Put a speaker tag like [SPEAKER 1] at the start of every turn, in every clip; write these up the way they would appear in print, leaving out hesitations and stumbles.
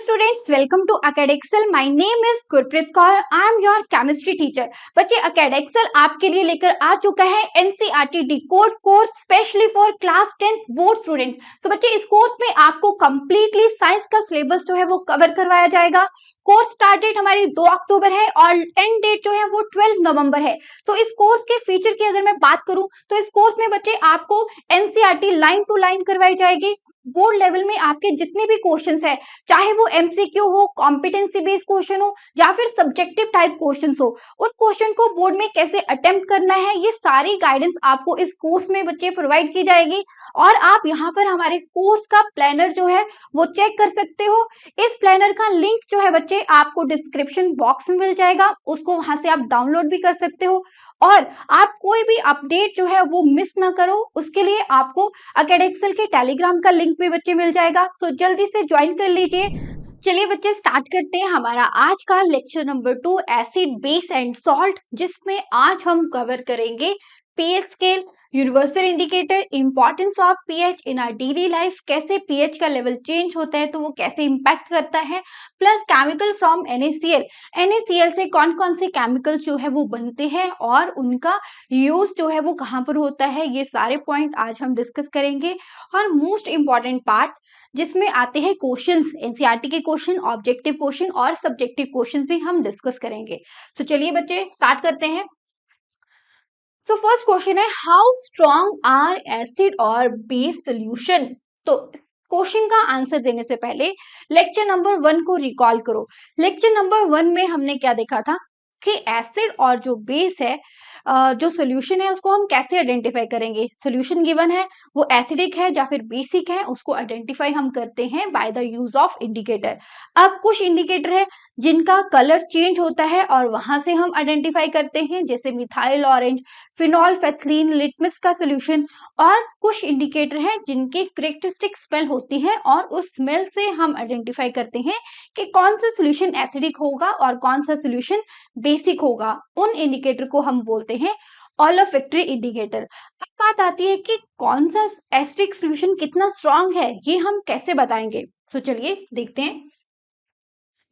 [SPEAKER 1] students, welcome to Acadexcel. My name is Gurpreet Kaur. I am your chemistry teacher. बच्चे Acadexcel आपके लिए लेकर आ चुका है NCERT decode course specially for class 10 board students. तो बच्चे इस कोर्स में आपको कंप्लीटली साइंस का सिलेबस जो है वो कवर करवाया जाएगा. कोर्स स्टार्ट डेट हमारी 2 अक्टूबर है और एंड डेट जो है वो 12 नवंबर है. तो इस कोर्स के फीचर की अगर मैं बात करूं तो इस कोर्स में बच्चे आपको NCERT लाइन टू लाइन करवाई जाएगी. बोर्ड लेवल में आपके जितने भी क्वेश्चंस है, चाहे वो एमसीक्यू हो, कॉम्पिटेंसी बेस्ड क्वेश्चन हो या फिर सब्जेक्टिव टाइप क्वेश्चंस हो, उन क्वेश्चन को बोर्ड में कैसे अटेम्प्ट करना है, ये सारी गाइडेंस आपको इस कोर्स में बच्चे प्रोवाइड की जाएगी. और आप यहाँ पर हमारे कोर्स का प्लानर जो है वो चेक कर सकते हो. इस प्लानर का लिंक जो है बच्चे आपको डिस्क्रिप्शन बॉक्स में मिल जाएगा, उसको वहां से आप डाउनलोड भी कर सकते हो. और आप कोई भी अपडेट जो है वो मिस ना करो, उसके लिए आपको अकेडेक्सल के टेलीग्राम का लिंक भी बच्चे मिल जाएगा. सो जल्दी से ज्वाइन कर लीजिए. चलिए बच्चे स्टार्ट करते हैं हमारा आज का lecture number 2 acid base and salt, जिसमें आज हम कवर करेंगे pH scale, universal indicator, importance of pH in our daily life, कैसे पीएच का लेवल चेंज होता है तो वो कैसे इंपैक्ट करता है, plus chemical from NaCl. NaCl से कौन कौन से केमिकल्स जो है वो बनते हैं और उनका यूज जो है वो कहाँ पर होता है, ये सारे पॉइंट आज हम डिस्कस करेंगे. और मोस्ट इंपॉर्टेंट पार्ट जिसमें आते हैं क्वेश्चंस, एनसीईआरटी के क्वेश्चन, ऑब्जेक्टिव क्वेश्चन और सब्जेक्टिव क्वेश्चन भी हम डिस्कस करेंगे. सो चलिए बच्चे स्टार्ट करते हैं. सो फर्स्ट क्वेश्चन है, हाउ स्ट्रॉन्ग आर एसिड और बेस सोल्यूशन. तो क्वेश्चन का आंसर देने से पहले लेक्चर नंबर 1 को रिकॉल करो. लेक्चर नंबर 1 में हमने क्या देखा था कि एसिड और जो बेस है, जो सोल्यूशन है उसको हम कैसे आइडेंटिफाई करेंगे. सोल्यूशन गिवन है, वो एसिडिक है या फिर बेसिक है, उसको आइडेंटिफाई हम करते हैं by the use of indicator. अब कुछ इंडिकेटर है जिनका कलर चेंज होता है और वहां से हम आइडेंटिफाई करते हैं, जैसे मिथाइल ऑरेंज, फिनॉल फेथलीन, लिटमस का सोल्यूशन. और कुछ इंडिकेटर है जिनकी करेक्टरिस्टिक स्मेल होती है और उस स्मेल से हम आइडेंटिफाई करते हैं कि कौन सा सोल्यूशन एसिडिक होगा और कौन सा सोल्यूशन बेसिक होगा. उन इंडिकेटर को हम बोलते हैं ऑलोफैक्टरी इंडिकेटर. अब बात आती है कि कौन सा एसिडिक सोल्यूशन कितना स्ट्रांग है, ये हम कैसे बताएंगे. सो चलिए देखते हैं.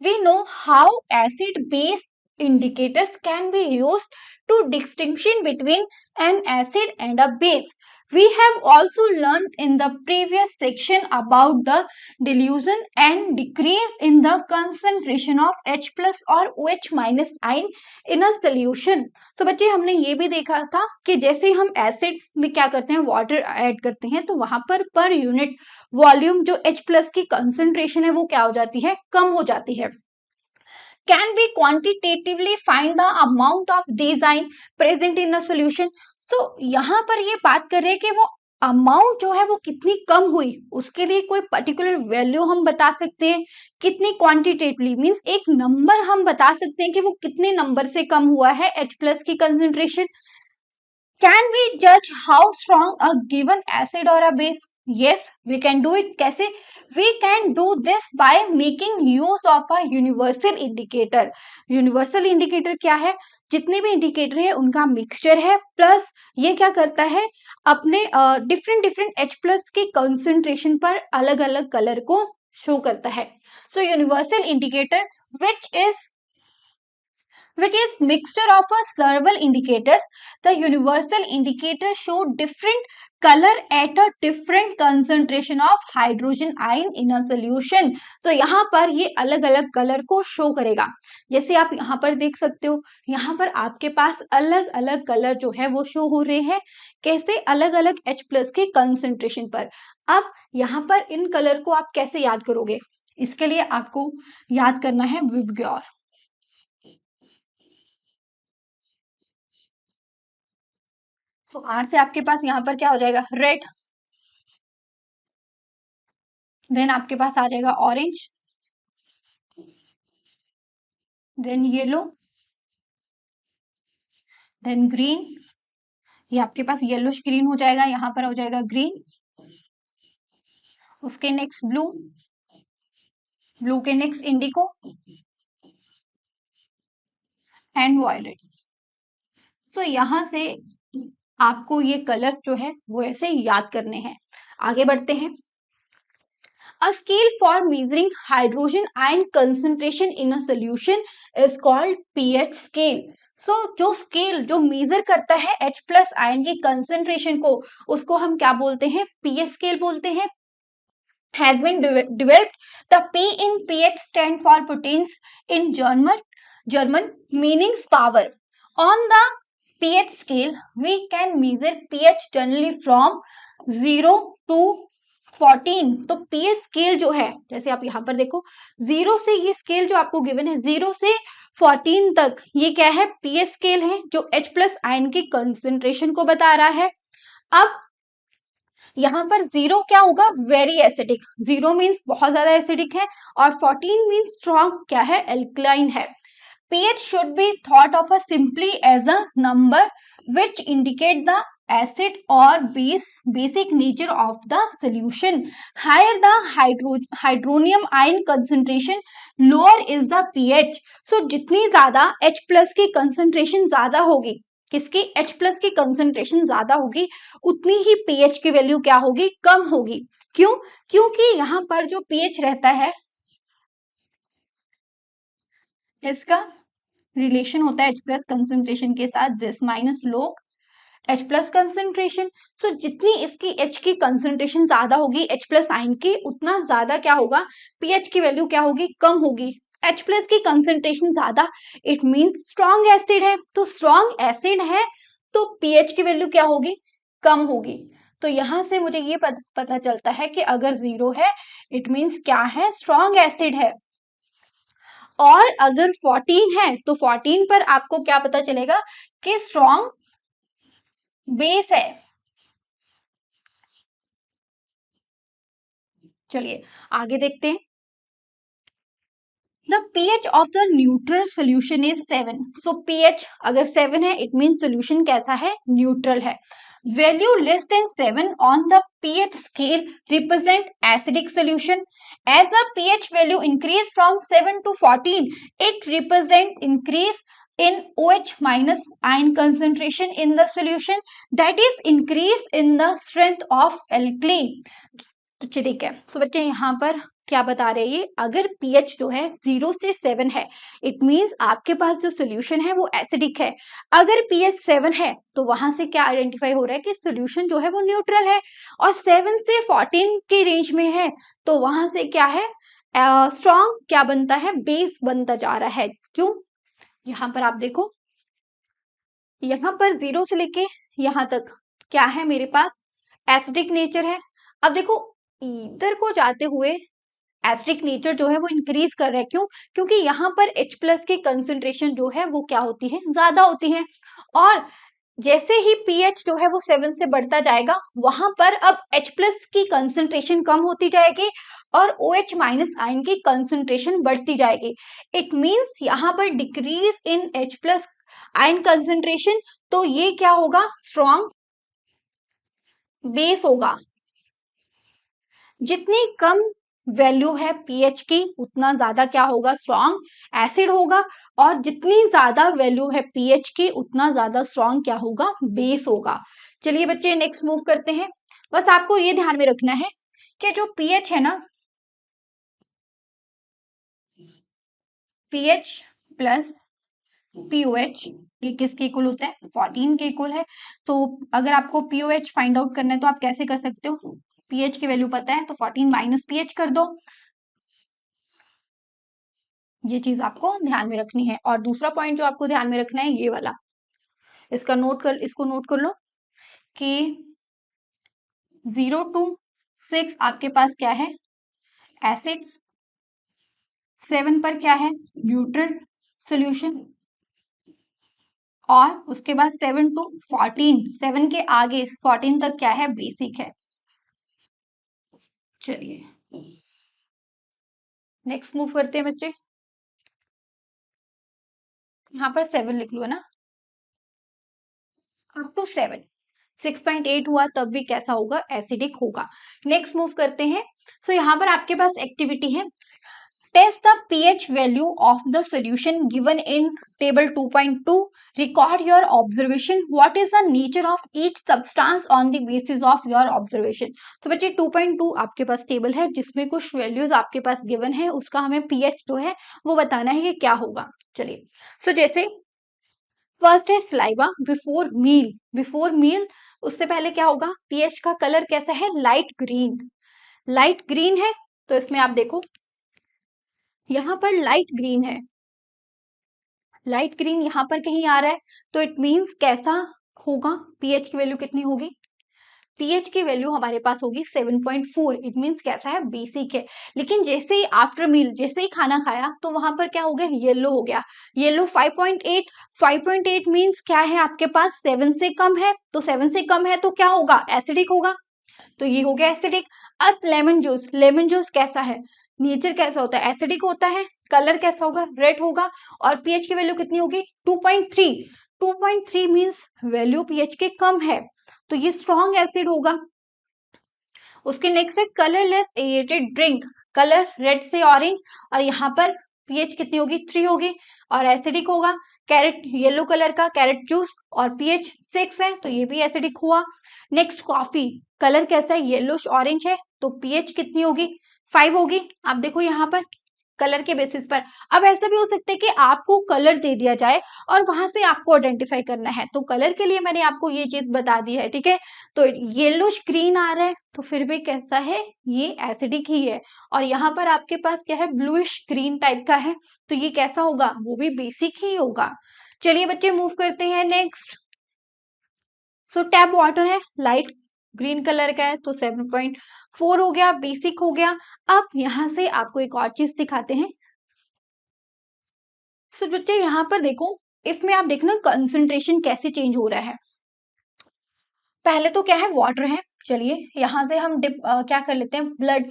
[SPEAKER 1] We know how acid base indicators can be used to distinction between an acid and a base. We have also learned in the previous section about the dilution and decrease in the concentration of H plus or OH minus ion in a solution. So बच्चे हमने ये भी देखा था कि जैसे हम acid में क्या करते हैं, वाटर ऐड करते हैं, तो वहां पर यूनिट वॉल्यूम जो H प्लस की कंसंट्रेशन है वो क्या हो जाती है, कम हो जाती है. Can we quantitatively find the amount of these ion present in a solution. So यहाँ पर ये बात कर रहे हैं कि वो अमाउंट जो है वो कितनी कम हुई, उसके लिए कोई पर्टिकुलर वैल्यू हम बता सकते हैं. कितनी क्वांटिटेटिवली मींस एक नंबर हम बता सकते हैं कि वो कितने नंबर से कम हुआ है H प्लस की कंसंट्रेशन. कैन वी जज how strong a given acid और a base. Yes, we can do it. कैसे? We can do this by making use of a universal indicator. Universal indicator क्या है? जितने भी इंडिकेटर है उनका मिक्सचर है, प्लस ये क्या करता है, अपने डिफरेंट डिफरेंट H प्लस के कंसंट्रेशन पर अलग अलग कलर को शो करता है. So universal indicator which is mixture of a several indicators. The universal indicator show different color at a different concentration of hydrogen ion in a solution. तो यहाँ पर ये अलग अलग कलर को शो करेगा. जैसे आप यहाँ पर देख सकते हो, यहाँ पर आपके पास अलग अलग कलर जो है वो शो हो रहे हैं. कैसे? अलग अलग H प्लस के कंसंट्रेशन पर. अब यहाँ पर इन कलर को आप कैसे याद करोगे, इसके लिए आपको याद करना है विबग्योर. सो आर से आपके पास यहाँ पर क्या हो जाएगा, रेड. देन आपके पास आ जाएगा orange, then yellow, then green. ये आपके पास येलो ग्रीन हो जाएगा, यहाँ पर हो जाएगा ग्रीन. उसके नेक्स्ट ब्लू, ब्लू के नेक्स्ट इंडिको एंड वायलेट. तो यहाँ से आपको ये कलर्स जो है वो ऐसे याद करने हैं. आगे बढ़ते हैं. A scale for measuring hydrogen ion concentration in a solution is called pH scale. So जो स्केल जो मेजर करता है H प्लस आयन की कंसेंट्रेशन को, उसको हम क्या बोलते हैं? pH स्केल बोलते हैं. Has been developed. The P in pH stand for proteins in German meanings power. On the pH scale, we can measure pH generally from 0 to 14. तो pH स्केल जो है, जैसे आप यहाँ पर देखो 0 से, ये स्केल जो आपको गिवन है 0 से 14 तक, ये क्या है? pH स्केल है जो H प्लस आयन की कंसेंट्रेशन को बता रहा है. अब यहाँ पर 0 क्या होगा? Very acidic. 0 मीन्स बहुत ज्यादा एसिडिक है और 14 मीन्स स्ट्रॉन्ग क्या है? एल्कलाइन है. pH should be thought of as simply as a number which indicate the acid or basic nature of the solution. Higher the hydronium ion concentration, lower is the pH. So जितनी ज्यादा H plus की concentration ज्यादा होगी, किसकी? H plus की concentration ज्यादा होगी, उतनी ही pH की वैल्यू क्या होगी? कम होगी. क्यों? क्योंकि यहाँ पर जो pH रहता है, इसका रिलेशन होता है H प्लस कंसेंट्रेशन के साथ, this minus log H plus concentration. So जितनी इसकी H की कंसेंट्रेशन ज्यादा होगी H प्लस आयन की, उतना ज्यादा क्या होगा? pH की वैल्यू क्या होगी? कम होगी. H प्लस की कंसेंट्रेशन ज्यादा, इट मीन्स स्ट्रॉन्ग एसिड है. तो स्ट्रॉन्ग एसिड है तो pH की वैल्यू क्या होगी? कम होगी. तो यहां से मुझे ये पता चलता है कि अगर 0 है, इट मीन्स क्या है? स्ट्रॉन्ग एसिड है. और अगर 14 है तो 14 पर आपको क्या पता चलेगा? कि स्ट्रॉन्ग बेस है. चलिए आगे देखते हैं. The pH of the neutral solution is 7. So pH अगर 7 है, it means solution कैसा है? न्यूट्रल है. Value less than 7 on the pH scale represent acidic solution. As the pH value increase from 7 to 14, it represent increase in OH minus ion concentration in the solution, that is increase in the strength of alkali. तो ठीक है. सो बच्चे यहाँ पर क्या बता रहे हैं ये? अगर pH जो है 0 से 7 है, इट मीन्स आपके पास जो सोल्यूशन है वो एसिडिक है. अगर pH 7 है तो वहां से क्या आइडेंटिफाई हो रहा है? कि सोल्यूशन जो है वो न्यूट्रल है. और 7 से 14 के रेंज में है तो वहां से क्या है? स्ट्रॉन्ग क्या बनता है? बेस बनता जा रहा है. क्यों? यहाँ पर आप देखो, यहाँ पर 0 से लेके यहाँ तक क्या है मेरे पास? एसिडिक नेचर है. अब देखो इधर को जाते हुए एसिडिक नेचर जो है वो इंक्रीज कर रहा है. क्यों? क्योंकि यहाँ पर H प्लस की कंसेंट्रेशन जो है वो क्या होती है? ज्यादा होती है. और जैसे ही pH जो है वो 7 से बढ़ता जाएगा, वहां पर अब H प्लस की कंसेंट्रेशन कम होती जाएगी और OH माइनस आयन की कंसेंट्रेशन बढ़ती जाएगी. इट मींस यहाँ पर decrease in H plus ion concentration. तो ये क्या होगा? स्ट्रॉन्ग बेस होगा. जितनी कम वैल्यू है pH की, उतना ज्यादा क्या होगा? स्ट्रॉन्ग एसिड होगा. और जितनी ज्यादा वैल्यू है pH की, उतना ज्यादा स्ट्रॉन्ग क्या होगा? बेस होगा. चलिए बच्चे नेक्स्ट मूव करते हैं. बस आपको ये ध्यान में रखना है कि जो pH है ना, pH प्लस POH ये किसके इक्वल होता है? 14 के इक्वल है. तो अगर आपको POH फाइंड आउट करना है तो आप कैसे कर सकते हो? pH की वैल्यू पता है तो 14 माइनस pH कर दो. ये चीज आपको ध्यान में रखनी है. और दूसरा पॉइंट जो आपको ध्यान में रखना है ये वाला, इसको नोट कर लो कि 0 to 6 आपके पास क्या है? एसिड्स. 7 पर क्या है? Neutral solution. और उसके बाद 7 to 14, 7 के आगे 14 तक क्या है? बेसिक है. चलिए नेक्स्ट मूव करते हैं बच्चे. यहाँ पर 7 लिख लो है ना, अप टू 7. 6.8 हुआ तब भी कैसा होगा? एसिडिक होगा. नेक्स्ट मूव करते हैं. सो यहाँ पर आपके पास एक्टिविटी है. Test the pH value of the solution given in table 2.2. Record your observation. What is the nature of each substance on the basis of your observation? तो बच्चे 2.2 आपके पास टेबल है जिसमें कुछ वैल्यूज आपके पास गिवन है, उसका हमें pH जो है वो बताना है कि क्या होगा. चलिए, सो जैसे फर्स्ट है saliva before meal. Before meal उससे पहले क्या होगा, pH का कलर कैसा है, लाइट ग्रीन. लाइट ग्रीन है तो इसमें आप देखो यहां पर लाइट ग्रीन है, लाइट ग्रीन यहां पर कहीं आ रहा है तो इट मींस कैसा होगा, पीएच की वैल्यू कितनी होगी, पीएच की वैल्यू हमारे पास होगी 7.4. इट मींस कैसा है, बेसिक है. लेकिन जैसे ही आफ्टर मील, जैसे ही खाना खाया तो वहां पर क्या हो गया, येलो हो गया. येलो 5.8. 5.8 मींस क्या है आपके पास, 7 से कम है. तो 7 से कम है तो क्या होगा, एसिडिक होगा. तो ये हो गया एसिडिक. अब लेमन जूस, लेमन जूस कैसा है, नेचर कैसा होता है, एसिडिक होता है. कलर कैसा होगा, रेड होगा. और पीएच की वैल्यू कितनी होगी, 2.3. 2.3 मींस वैल्यू पीएच के कम है तो ये स्ट्रॉन्ग एसिड होगा. उसके नेक्स्ट है colourless aerated drink. Colour red से ऑरेंज और यहाँ पर पीएच कितनी होगी, 3 होगी और एसिडिक होगा. कैरेट येलो कलर का कैरेट जूस और पीएच 6 है तो ये भी एसिडिक हुआ. नेक्स्ट कॉफी, कलर कैसा है, येलोश ऑरेंज है तो पीएच कितनी होगी, 5 होगी. आप देखो यहाँ पर कलर के बेसिस पर. अब ऐसा भी हो सकता है कि आपको कलर दे दिया जाए और वहां से आपको आइडेंटिफाई करना है, तो कलर के लिए मैंने आपको ये चीज बता दी है, ठीक है. तो येलोश ग्रीन आ रहा है तो फिर भी कैसा है, ये एसिडिक ही है. और यहाँ पर आपके पास क्या है, ब्लूइश ग्रीन टाइप का है तो ये कैसा होगा, वो भी बेसिक ही होगा. चलिए बच्चे मूव करते हैं नेक्स्ट. सो टैप वाटर है, लाइट ग्रीन कलर का है तो 7.4 हो गया, बेसिक हो गया. अब यहां से आपको एक और चीज दिखाते हैं. सो बच्चे यहाँ पर देखो, इसमें आप देखना कंसंट्रेशन कैसे चेंज हो रहा है. पहले तो क्या है, वाटर है. चलिए यहाँ से हम क्या कर लेते हैं, ब्लड,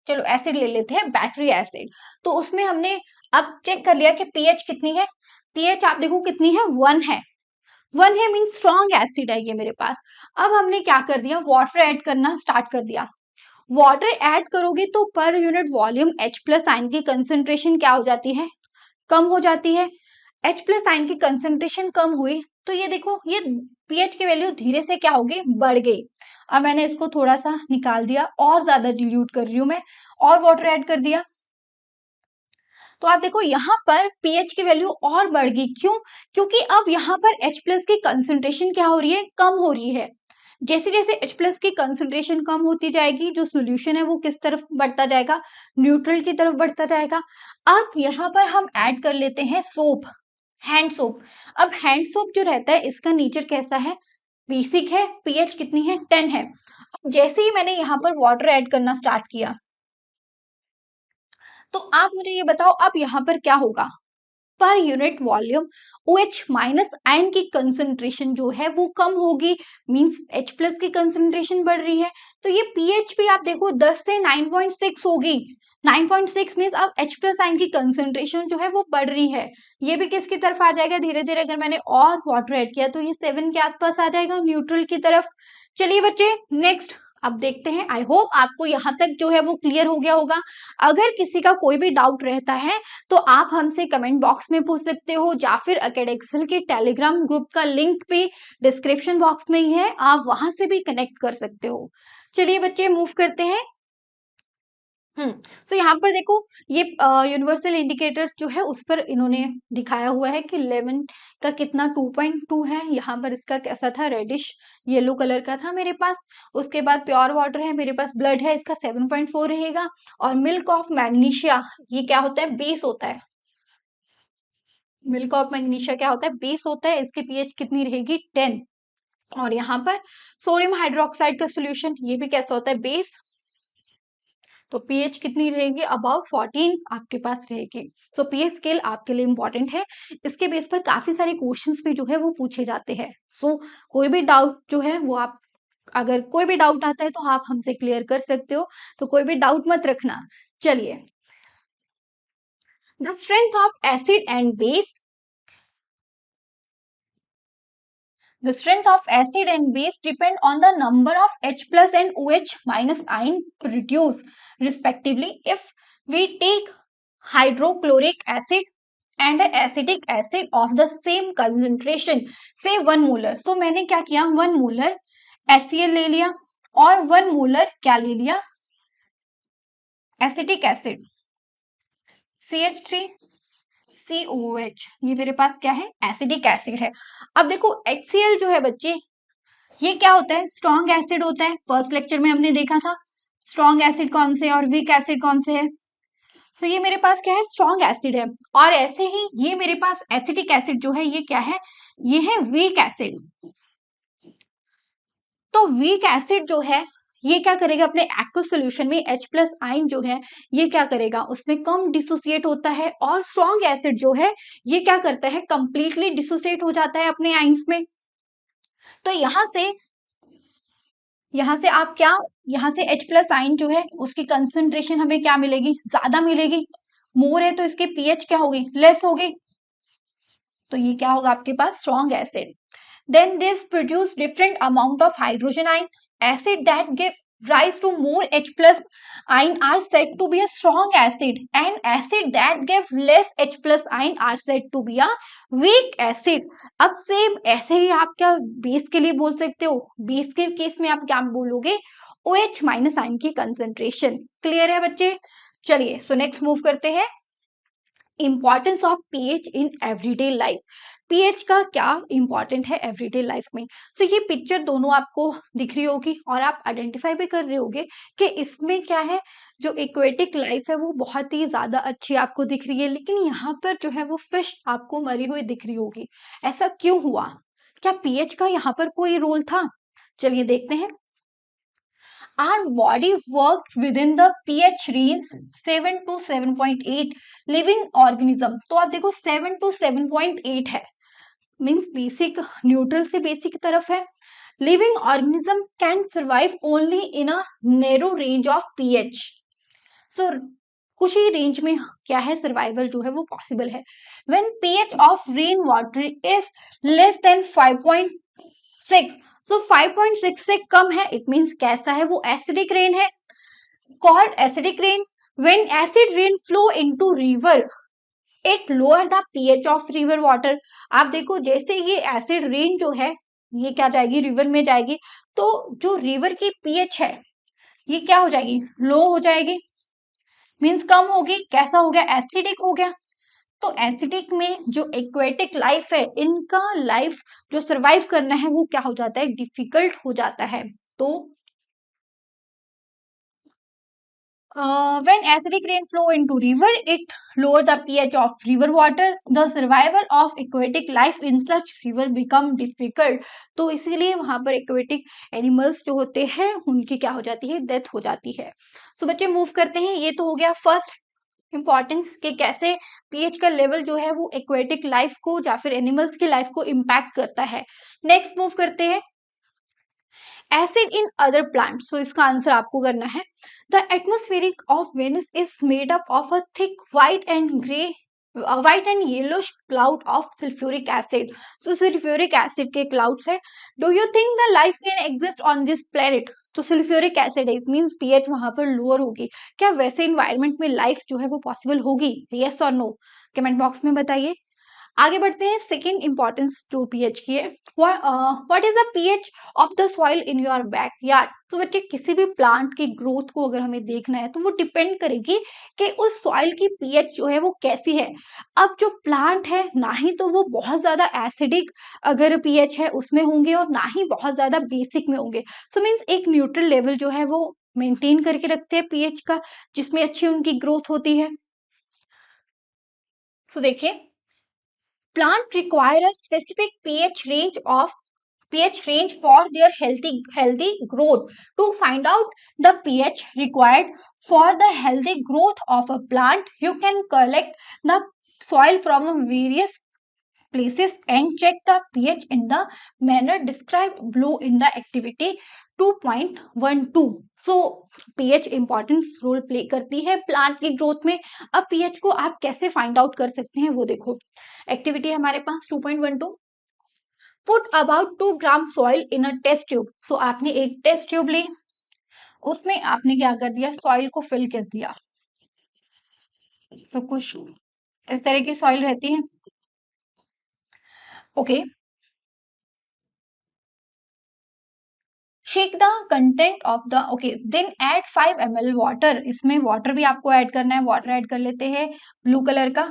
[SPEAKER 1] चलो एसिड ले लेते हैं, बैटरी एसिड. तो उसमें हमने अब चेक कर लिया कि पीएच कितनी है. पीएच आप देखो कितनी है, 1 है. 1 है मीन स्ट्रॉन्ग एसिड है ये मेरे पास. अब हमने क्या कर दिया, वाटर ऐड करना स्टार्ट कर दिया. वाटर ऐड करोगे तो per unit volume H plus ion की कंसेंट्रेशन क्या हो जाती है, कम हो जाती है. H प्लस आयन की कंसेंट्रेशन कम हुई तो ये देखो ये पीएच की वैल्यू धीरे से क्या हो गई, बढ़ गई. अब मैंने इसको थोड़ा सा निकाल दिया और ज्यादा डिल्यूट कर रही हूं मैं, और वाटर ऐड कर दिया तो आप देखो यहाँ पर पीएच की वैल्यू और बढ़ गई. क्यों, क्योंकि अब यहाँ पर H प्लस की कंसेंट्रेशन क्या हो रही है, कम हो रही है. जैसे जैसे H प्लस की कंसेंट्रेशन कम होती जाएगी, जो सोल्यूशन है वो किस तरफ बढ़ता जाएगा, न्यूट्रल की तरफ बढ़ता जाएगा. अब यहाँ पर हम ऐड कर लेते हैं सोप, हैंड सोप. अब हैंड सोप जो रहता है इसका नेचर कैसा है, बेसिक है, पीएच कितनी है, 10 है. जैसे ही मैंने यहाँ पर वाटर ऐड करना स्टार्ट किया तो आप मुझे ये बताओ अब यहाँ पर क्या होगा, per unit volume OH minus ion की कंसंट्रेशन जो है वो कम होगी, मींस H प्लस की कंसंट्रेशन बढ़ रही है. तो ये पीएच भी आप देखो 10 से 9.6 होगी. 9.6 मींस अब H प्लस आयन की कंसंट्रेशन जो है वो बढ़ रही है. ये भी किसकी तरफ आ जाएगा, धीरे धीरे अगर मैंने और वाटर ऐड किया तो ये 7 के आसपास आ जाएगा, न्यूट्रल की तरफ. चलिए बच्चे नेक्स्ट अब देखते हैं. आई होप आपको यहाँ तक जो है वो क्लियर हो गया होगा. अगर किसी का कोई भी डाउट रहता है तो आप हमसे कमेंट बॉक्स में पूछ सकते हो, या फिर अकेडेक्सल के टेलीग्राम ग्रुप का लिंक पे डिस्क्रिप्शन बॉक्स में ही है, आप वहां से भी कनेक्ट कर सकते हो. चलिए बच्चे मूव करते हैं. तो यहाँ पर देखो ये यूनिवर्सल इंडिकेटर जो है उस पर इन्होंने दिखाया हुआ है कि लेमन का कितना 2.2 है. यहाँ पर इसका कैसा था, रेडिश येलो कलर का था मेरे पास. उसके बाद प्योर वाटर है मेरे पास, ब्लड है इसका 7.4 रहेगा. और मिल्क ऑफ मैग्नीशिया, ये क्या होता है, बेस होता है. मिल्क ऑफ मैग्नीशिया क्या होता है, बेस होता है. इसकी पीएच कितनी रहेगी, 10. और यहाँ पर सोडियम हाइड्रोक्साइड का सोल्यूशन, ये भी कैसा होता है, बेस. तो पीएच कितनी रहेगी, अबाउट 14 आपके पास रहेगी. सो पीएच स्केल आपके लिए इंपॉर्टेंट है. इसके बेस पर काफी सारे क्वेश्चंस भी जो है वो पूछे जाते हैं. सो कोई भी डाउट जो है वो आप, अगर कोई भी डाउट आता है तो आप हमसे क्लियर कर सकते हो, तो कोई भी डाउट मत रखना. चलिए, the strength of acid and base. The strength of acid and base depend on the number of H plus and OH minus ion produced respectively. If we take hydrochloric acid and acetic acid of the same concentration से 1 molar. सो मैंने क्या किया, 1 molar HCl ले लिया और 1 molar क्या ले लिया, एसिटिक एसिड CH3COOH। ये मेरे पास क्या है, एसिडिक एसिड है। अब देखो HCl जो है बच्चे, ये क्या होता है, स्ट्रॉन्ग एसिड होता है। फर्स्ट लेक्चर में हमने देखा था स्ट्रॉन्ग एसिड कौन से और वीक एसिड कौन से है। तो ये मेरे पास क्या है, स्ट्रॉन्ग एसिड है। और ऐसे ही ये मेरे पास एसिटिक एसिड जो है ये क्या है, ये है वीक एसिड। तो वीक एसिड जो है ये क्या करेगा, अपने एक्व सोल्यूशन में H प्लस आयन जो है ये क्या करेगा, उसमें कम डिसोसिएट होता है। और स्ट्रॉन्ग एसिड जो है ये क्या करता है, कंप्लीटली डिसोसिएट हो जाता है अपने आयंस में। तो यहाँ से आप क्या, यहाँ से H प्लस आयन जो है उसकी कंसंट्रेशन हमें क्या मिलेगी, ज्यादा मिलेगी। मोर है तो इसके पीएच क्या होगी, लेस होगी। तो ये क्या होगा आपके पास, strong acid. Then this produce different amount of hydrogen ion. Acid that give rise to more H plus ion are said to be a strong acid, and acid that give less H plus ion are said to be a weak acid. अब same ऐसे ही आप क्या base के लिए बोल सकते हो, base के केस में आप क्या बोलोगे, OH माइनस आयन की कंसेंट्रेशन। क्लियर है बच्चे, चलिए सो नेक्स्ट मूव करते हैं, importance of pH in everyday life. PH का क्या इंपॉर्टेंट है एवरीडे लाइफ में। सो ये पिक्चर दोनों आपको दिख रही होगी और आप आइडेंटिफाई भी कर रहे होगे कि इसमें क्या है, जो एक्वेटिक लाइफ है वो बहुत ही ज्यादा अच्छी आपको दिख रही है, लेकिन यहाँ पर जो है वो फिश आपको मरी हुई दिख रही होगी। ऐसा क्यों हुआ, क्या पीएच का यहाँ पर कोई रोल था, चलिए देखते हैं। Our body worked within the pH range 7 to 7.8 living organism। तो आप देखो 7 to 7.8 है, मीन्स बेसिक, न्यूट्रल से बेसिक की तरफ है। Living organism can survive only in a narrow range of pH. So कुछ ही रेंज में क्या है, सर्वाइवल जो है वो पॉसिबल है। When pH of rain water is less than 5.6, सो 5.6 से कम है, इट मीन्स कैसा है, वो एसिडिक रेन है, called acidic rain. When acid rain flow into river it lower the pH of river water. आप देखो जैसे ये एसिड रेन जो है ये क्या जाएगी, रिवर में जाएगी, तो जो रिवर की पीएच है ये क्या हो जाएगी, लो हो जाएगी, मीन्स कम होगी, कैसा हो गया, एसिडिक हो गया। तो एसिडिक में जो एक्वेटिक लाइफ है, इनका लाइफ जो सरवाइव करना है वो क्या हो जाता है, डिफिकल्ट हो जाता है। तो when acidic rain flow into river, it lower the pH of river water. The survival of aquatic life in such river become difficult. तो इसीलिए वहां पर aquatic animals जो होते हैं उनकी क्या हो जाती है, डेथ हो जाती है। सो बच्चे मूव करते हैं, ये तो हो गया फर्स्ट इंपॉर्टेंस कि कैसे पीएच का लेवल जो है वो एक्वेटिक लाइफ को या फिर एनिमल्स की लाइफ को इम्पैक्ट करता है। नेक्स्ट मूव करते हैं, acid in other plant. So इसका आंसर आपको करना है, the atmospheric of Venus is made up of a thick white and grey white and yellowish cloud of sulphuric acid. So sulphuric acid के clouds है। Do you think the life can exist on this planet. तो sulphuric acid है, it means pH वहां पर lower होगी, क्या वैसे environment में लाइफ जो है वो पॉसिबल होगी, यस और नो, कमेंट बॉक्स में बताइए। आगे बढ़ते हैं, सेकेंड इंपॉर्टेंस जो पीएच की है, what is the pH of the soil in your backyard. तो बच्चे किसी भी प्लांट की ग्रोथ को अगर हमें देखना है तो वो डिपेंड करेगी कि उस सॉइल की पीएच जो है वो कैसी है। अब जो प्लांट है ना ही तो वो बहुत ज्यादा एसिडिक अगर पीएच है उसमें होंगे और ना ही बहुत ज्यादा बेसिक में होंगे। सो मीन्स एक न्यूट्रल लेवल जो है वो मेंटेन करके रखते हैं पीएच का, जिसमें अच्छी उनकी ग्रोथ होती है। सो देखिए, plant require a specific pH range for their healthy growth. To find out the pH required for the healthy growth of a plant, you can collect the soil from various places and check the pH in the manner described below in the activity 2.12। So pH important role play करती है plant की growth में। अब pH को आप कैसे find out कर सकते हैं वो देखो, एक्टिविटी हमारे पास 2.12, put about 2 gram soil in a test tube. So आपने एक टेस्ट ट्यूब ली, उसमें आपने क्या कर दिया, सॉइल को फिल कर दिया। सो कुछ इस तरह की सॉइल रहती है। Okay, shake the content of the, okay then add 5 ml water, इसमें वाटर भी आपको ऐड करना है, वाटर ऐड कर लेते हैं ब्लू कलर का।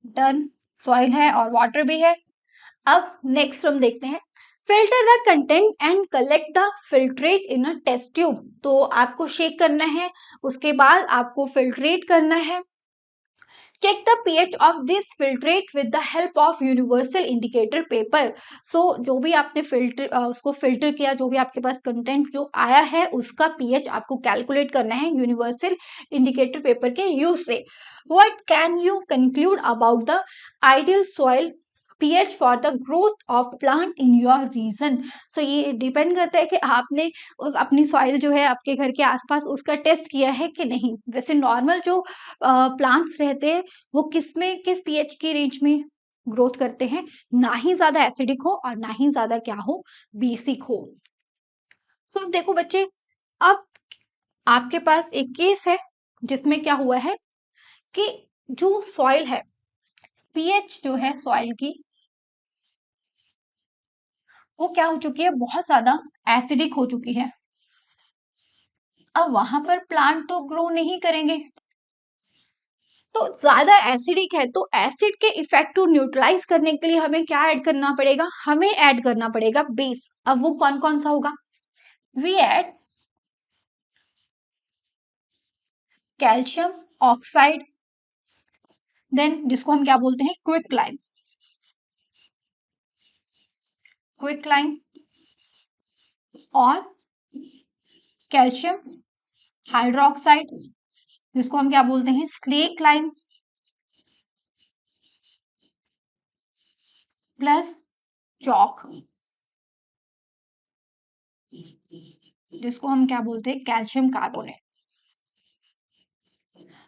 [SPEAKER 1] डन, सॉइल है और वाटर भी है। अब नेक्स्ट हम देखते हैं, filter the content and collect the filtrate in a test tube. तो आपको शेक करना है, उसके बाद आपको फिल्ट्रेट करना है। Check the pH of this filtrate with the help of universal indicator paper. So जो भी आपने उसको फिल्टर किया, जो भी आपके पास कंटेंट जो आया है, उसका pH आपको कैलकुलेट करना है यूनिवर्सल इंडिकेटर पेपर के यूज से। What can you conclude about the ideal soil pH for the growth of plant in your region. So ये डिपेंड करता है कि आपने उस अपनी सॉइल जो है आपके घर के आसपास उसका टेस्ट किया है कि नहीं। वैसे नॉर्मल जो प्लांट्स रहते हैं वो किस में, किस पीएच की रेंज में ग्रोथ करते हैं, ना ही ज्यादा एसिडिक हो और ना ही ज्यादा क्या हो, बेसिक हो। सो देखो बच्चे, अब आपके पास एक केस है जिसमें क्या हुआ है कि जो सॉइल है, पीएच जो है सॉइल की, वो क्या हो चुकी है, बहुत ज्यादा एसिडिक हो चुकी है। अब वहां पर प्लांट तो ग्रो नहीं करेंगे, तो ज्यादा एसिडिक है तो एसिड के इफेक्ट को न्यूट्रलाइज करने के लिए हमें क्या ऐड करना पड़ेगा, हमें ऐड करना पड़ेगा बेस। अब वो कौन कौन सा होगा, we add calcium oxide, then जिसको हम क्या बोलते हैं, क्विक लाइम, क्विक लाइम और कैल्शियम हाइड्रोक्साइड, जिसको हम क्या बोलते हैं, स्लेक लाइम, प्लस चौक, जिसको हम क्या बोलते हैं, कैल्शियम कार्बोनेट।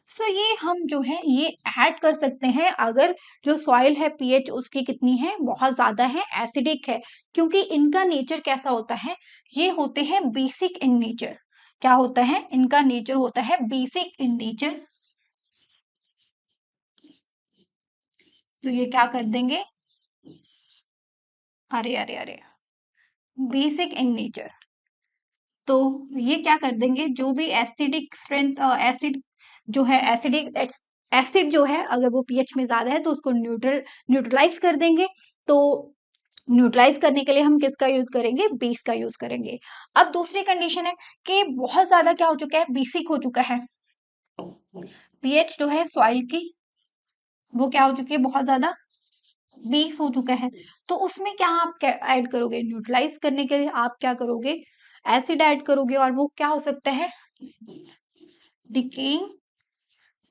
[SPEAKER 1] सो ये हम जो है ये ऐड कर सकते हैं अगर जो सॉइल है पीएच उसकी कितनी है, बहुत ज्यादा है, एसिडिक है। क्योंकि इनका नेचर कैसा होता है, ये होते हैं बेसिक इन नेचर। क्या होता है, इनका नेचर होता है बेसिक इन नेचर। तो ये क्या कर देंगे, अरे अरे अरे, बेसिक इन नेचर, तो ये क्या कर देंगे, जो भी एसिडिक स्ट्रेंथ, एसिड जो है, एसिडिक एसिड जो है अगर वो पीएच में ज्यादा है तो उसको न्यूट्रलाइज कर देंगे। तो न्यूट्रलाइज करने के लिए हम किसका यूज करेंगे, बेस का यूज करेंगे। अब दूसरी कंडीशन है कि बहुत ज्यादा क्या हो चुका है, बेसिक हो चुका है, पीएच जो है सॉइल की वो क्या हो चुकी है, बहुत ज्यादा बेस हो चुका है। तो उसमें क्या आप ऐड करोगे, न्यूट्रलाइज करने के लिए आप क्या करोगे, एसिड ऐड करोगे, और वो क्या हो सकता है, डिकेइंग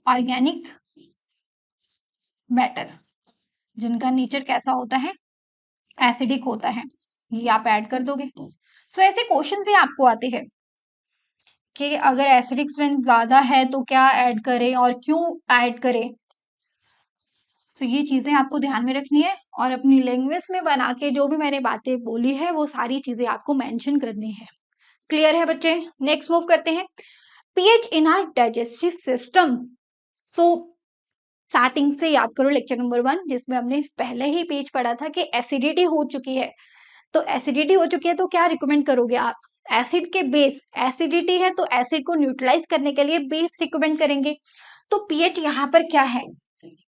[SPEAKER 1] ऑर्गेनिक मैटर, जिनका नेचर कैसा होता है, एसिडिक होता है, ये आप ऐड कर दोगे। सो ऐसे क्वेश्चंस भी आपको आते हैं कि अगर एसिडिक स्ट्रेंथ ज्यादा है तो क्या ऐड करें और क्यों ऐड करें। तो ये चीजें आपको ध्यान में रखनी है और अपनी लैंग्वेज में बना के जो भी मैंने बातें बोली है वो सारी चीजें आपको मेंशन करनी है। क्लियर है बच्चे, नेक्स्ट मूव करते हैं, pH in our digestive system. So starting से याद करो लेक्चर नंबर 1 जिसमें हमने पहले ही पेज पढ़ा था कि एसिडिटी हो चुकी है। तो एसिडिटी हो चुकी है तो क्या रिकमेंड करोगे आप, एसिड के बेस, एसिडिटी है तो एसिड को न्यूट्रलाइज करने के लिए बेस रिकमेंड करेंगे। तो पीएच यहाँ पर क्या है,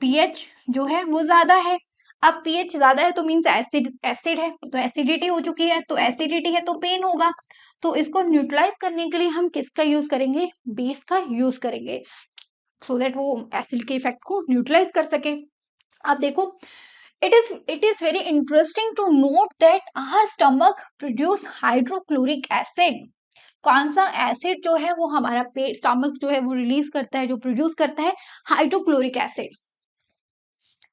[SPEAKER 1] पीएच जो है वो ज्यादा है। अब पीएच ज्यादा है तो मीन्स एसिड, एसिड है तो एसिडिटी हो चुकी है, तो एसिडिटी है तो पेन होगा। तो इसको न्यूट्रलाइज करने के लिए हम किसका यूज करेंगे, बेस का यूज करेंगे, सो दैट वो एसिड के इफेक्ट को न्यूट्रलाइज कर सके। अब देखो, it is very interesting to note that our stomach produce hydrochloric acid। कौन सा एसिड जो है वो हमारा पेट, स्टमक जो है वो रिलीज करता है, जो प्रोड्यूस करता है, hydrochloric acid,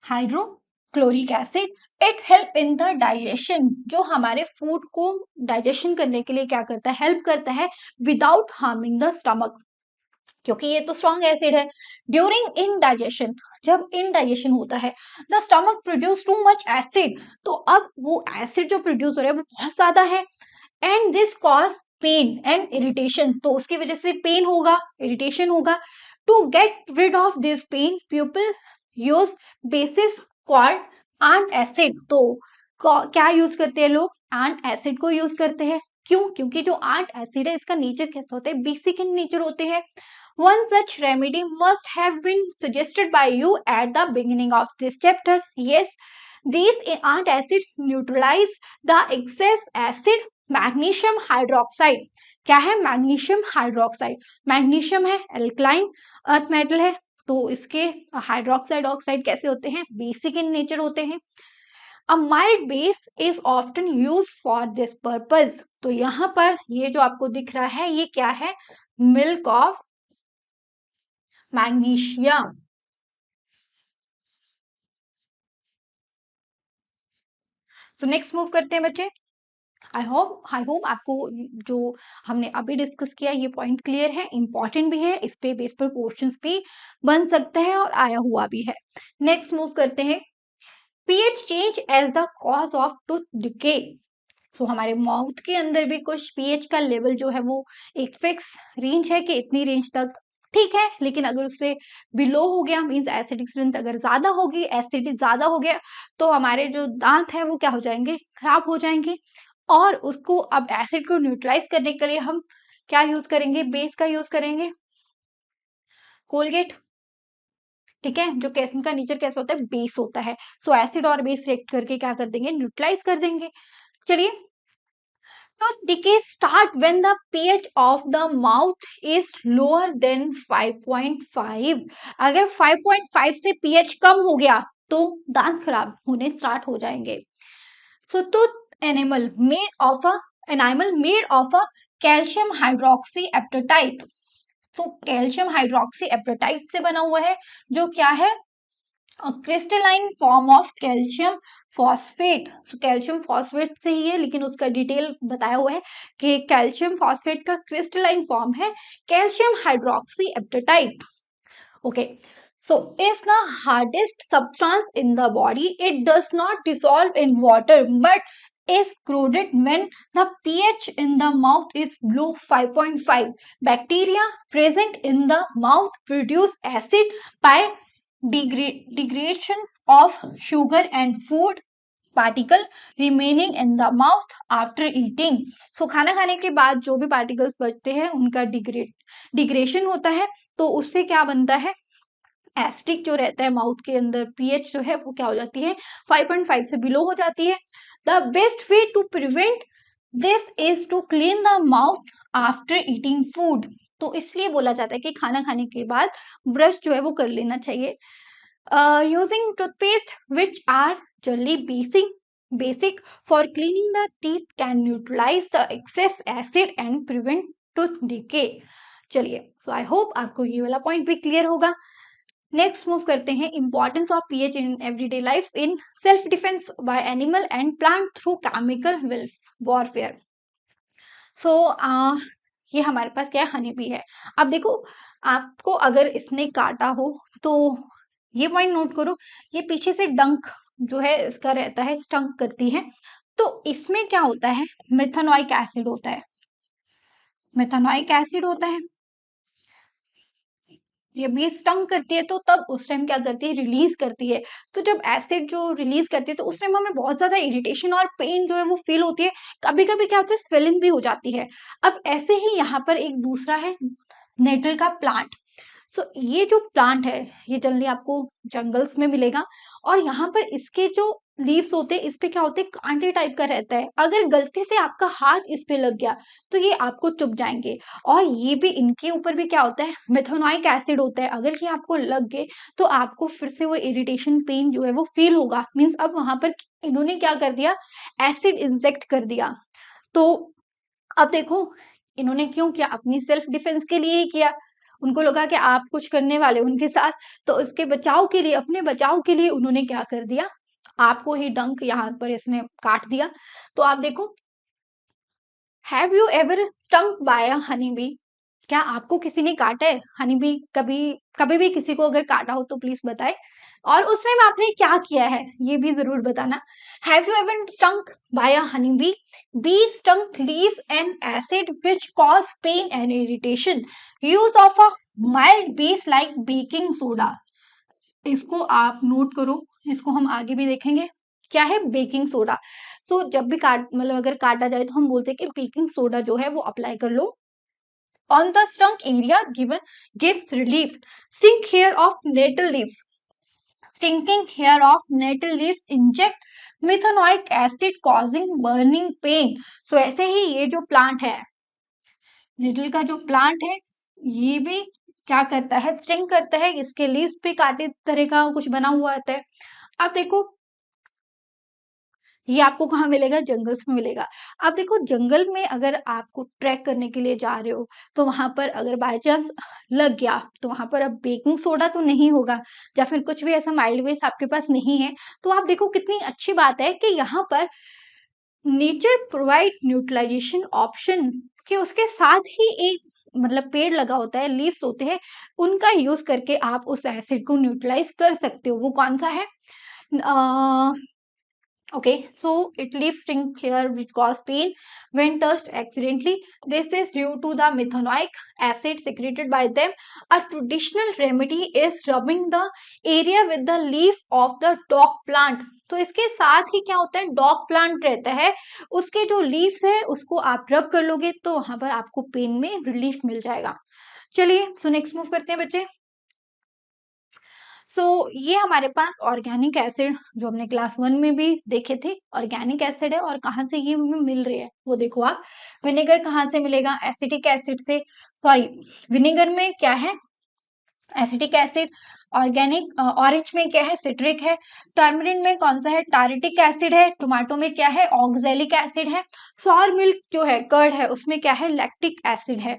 [SPEAKER 1] hydrochloric acid. It help in the digestion, जो हमारे फूड को डाइजेशन करने के लिए क्या करता है, हेल्प करता है, विदाउट हार्मिंग द स्टमक, क्योंकि ये तो स्ट्रॉन्ग एसिड है। ड्यूरिंग इनडाइजेशन, जब इनडाइजेशन होता है, the stomach produce too much acid, तो अब वो एसिड जो प्रोड्यूस हो रहा है वो बहुत ज्यादा है, and this cause pain and irritation, तो उसकी वजह से पेन होगा, इरिटेशन होगा। To get rid of this pain, people use bases called antacid. तो क्या यूज करते हैं लोग? एंट एसिड को यूज करते हैं. क्यों? क्योंकि जो एंट एसिड है इसका नेचर कैसा होता है? बेसिक इन नेचर होते हैं. One such remedy must have been suggested by you at the beginning of this chapter. Yes, these antacids neutralize the excess acid magnesium hydroxide. क्या है? Magnesium hydroxide. मैग्नीशियम है alkaline earth metal है, तो इसके hydroxide oxide कैसे होते हैं? Basic in nature होते हैं. अ mild base is often used for this purpose. तो यहाँ पर ये जो आपको दिख रहा है ये क्या है? Milk of magnesium. So next move करते हैं बच्चे. आई होप आपको जो हमने अभी डिस्कस किया ये पॉइंट क्लियर है, इंपॉर्टेंट भी है, इस पे बेस पर क्वेश्चंस भी बन सकते हैं और आया हुआ भी है. नेक्स्ट मूव करते हैं. PH change as the cause of tooth decay. So हमारे माउथ के अंदर भी कुछ पीएच का लेवल जो है वो एक फिक्स रेंज है कि इतनी रेंज तक ठीक है, लेकिन अगर उससे बिलो हो गया मीन्स एसिडिक स्ट्रेंथ अगर ज्यादा होगी, एसिडिक ज्यादा हो गया तो हमारे जो दांत है वो क्या हो जाएंगे? खराब हो जाएंगे. और उसको अब एसिड को न्यूट्रलाइज करने के लिए हम क्या यूज करेंगे? बेस का यूज करेंगे, कोलगेट. ठीक है, जो कैसे का नेचर कैसा होता है? बेस होता है. सो एसिड और बेस रिएक्ट करके क्या कर देंगे? न्यूट्रलाइज कर देंगे. चलिए, tooth decay start when the pH of the mouth is lower than 5.5. अगर 5.5 से pH कम हो गया तो दांत खराब होने स्टार्ट हो जाएंगे. So tooth enamel made of a calcium hydroxyapatite. So calcium hydroxyapatite से बना हुआ है जो क्या है? Crystalline form of calcium phosphate. Calcium phosphate से ही है, लेकिन उसका डिटेल बताया हुआ है कि कैल्शियम फॉस्फेट का क्रिस्टलाइन फॉर्म है calcium hydroxy apatite. Okay, so is the hardest substance in the body. It does not dissolve in water but is corroded when the pH in the mouth is below 5.5. Bacteria present in the mouth produce acid by degradation of sugar and food particle remaining in the mouth after eating. So खाना खाने के बाद जो भी particles बचते हैं उनका digression होता है, तो उससे क्या बनता है? एसिडिक जो रहता है माउथ के अंदर पीएच जो है वो क्या हो जाती है? 5.5 से बिलो हो जाती है. The best way to prevent this is to clean the mouth after eating food. तो इसलिए बोला जाता है कि खाना खाने के बाद ब्रश जो है वो कर लेना चाहिए. Using toothpaste which are generally basic for cleaning the teeth can neutralize the excess acid and prevent tooth decay. चलिए, सो आई होप आपको ये वाला पॉइंट भी क्लियर होगा. नेक्स्ट मूव करते हैं. Importance of pH in everyday life in self defence by animal and plant through chemical warfare. So ये हमारे पास क्या है? हनी बी है. अब देखो, आपको अगर इसने काटा हो तो ये पॉइंट नोट करो, ये पीछे से डंक जो है इसका रहता है, स्टंक करती है. तो इसमें क्या होता है? मेथनोइक एसिड होता है. मेथनोइक एसिड होता है. जब ये स्टंक करती है तो तब उस टाइम क्या करती है? रिलीज करती है. तो जब एसिड जो रिलीज करती है तो उस टाइम हमें बहुत ज्यादा इरिटेशन और पेन जो है वो फील होती है. कभी कभी क्या होता है? स्वेलिंग भी हो जाती है. अब ऐसे ही यहाँ पर एक दूसरा है नेटल का प्लांट. सो ये जो प्लांट है ये जनरली आपको जंगल्स में मिलेगा, और यहाँ पर इसके जो लीव्स होते हैं इस पे क्या होते हैं? कांटे टाइप का रहता है. अगर गलती से आपका हाथ इस पे लग गया तो ये आपको चुभ जाएंगे. और ये भी, इनके ऊपर भी क्या होता है? मेथोनाइक एसिड होता है. अगर ये आपको लग गए तो आपको फिर से वो इरिटेशन पेन जो है वो फील होगा. मीन्स अब वहां पर इन्होंने क्या कर दिया? एसिड इंजेक्ट कर दिया. तो अब देखो, इन्होंने क्यों किया? अपनी सेल्फ डिफेंस के लिए ही किया. उनको लगा कि आप कुछ करने वाले उनके साथ, तो उसके बचाव के लिए, अपने बचाव के लिए उन्होंने क्या कर दिया? आपको ही डंक यहाँ पर इसने काट दिया. तो आप देखो, have you ever stunk by a honey bee? क्या आपको किसी ने काटा है? हनी बी कभी कभी भी किसी को अगर काटा हो तो प्लीज बताएं। और उस टाइम आपने क्या किया है ये भी जरूर बताना। Have you ever stunk by a honey bee? Bee stunk leaves an acid which cause pain and irritation. Use of a mild base like baking soda. इसको आप नोट करो, इसको हम आगे भी देखेंगे। क्या है? Baking soda. सो जब भी काट मतलब अगर काटा जाए तो हम बोलते हैं कि बेकिंग सोडा जो है वो अप्लाई कर लो on the stung area gives relief. Sting hair of nettle leaves. Stinking hair of nettle leaves inject methanoic acid causing burning pain. So ऐसे ही ये जो प्लांट है, नेटल का जो प्लांट है, ये भी क्या करता है? स्टिंग करता है। इसके लीव्स पे कांटे तरह का कुछ बना हुआ आता है। अब देखो ये आपको कहाँ मिलेगा? जंगल्स में मिलेगा। अब देखो जंगल में अगर आपको ट्रैक करने के लिए जा रहे हो तो वहां पर अगर बाय चांस लग गया तो वहां पर अब बेकिंग सोडा तो नहीं होगा या फिर कुछ भी ऐसा माइल्ड वेस आपके पास नहीं है। तो आप देखो कितनी अच्छी बात है कि यहाँ पर नेचर प्रोवाइड न्यूट्रलाइजेशन ऑप्शन कि उसके साथ ही एक मतलब पेड़ लगा होता है, लीव्स होते हैं, उनका यूज करके आप उस एसिड को न्यूट्रलाइज कर सकते हो। वो कौन सा है? Okay, so it leaves sting here which cause pain when touched accidentally. This is due to the methanoic acid secreted by them. A traditional remedy is rubbing the area with the leaf of the dog plant. तो इसके साथ ही क्या होता है? Dog plant रहता है, उसके जो लीव्स है उसको आप रब कर लोगे तो वहां पर आपको पेन में रिलीफ मिल जाएगा। चलिए सो नेक्स्ट मूव करते हैं बच्चे। सो ये हमारे पास ऑर्गेनिक एसिड जो हमने क्लास 1 में भी देखे थे, ऑर्गेनिक एसिड है और कहाँ से ये हमें मिल रही है वो देखो आप। विनेगर कहाँ से मिलेगा? एसिटिक एसिड से। सॉरी, विनेगर में क्या है? Acetic acid. ऑर्गेनिक ऑरेंज में क्या है? सिट्रिक है। टर्मरिन में कौन सा है? टारिटिक एसिड है। टोमेटो में क्या है? ऑक्जेलिक एसिड है। सॉर मिल्क जो है, कर्ड है, उसमें क्या है? लैक्टिक एसिड है।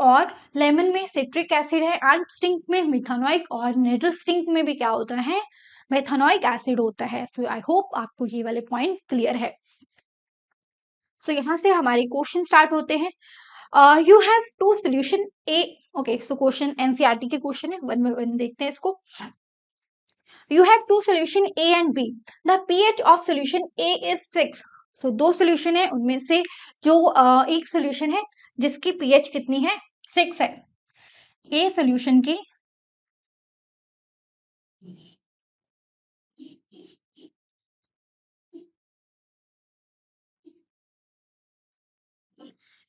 [SPEAKER 1] और लेमन में सिट्रिक एसिड है। एंड स्टिंक में मिथानोइक और नेटल स्टिंक में भी क्या होता है? मेथानोइक एसिड होता है। सो आई होप आपको ये वाले पॉइंट क्लियर है। सो यहाँ से हमारे क्वेश्चन स्टार्ट होते हैं। You have to solution A. Okay, so question NCERT के क्वेश्चन है, वन बाय वन देखते हैं इसको। You have two solution A and B. The pH of solution A is 6. So दो solution है, उनमें से जो एक solution है जिसकी pH कितनी है? 6 है। A solution की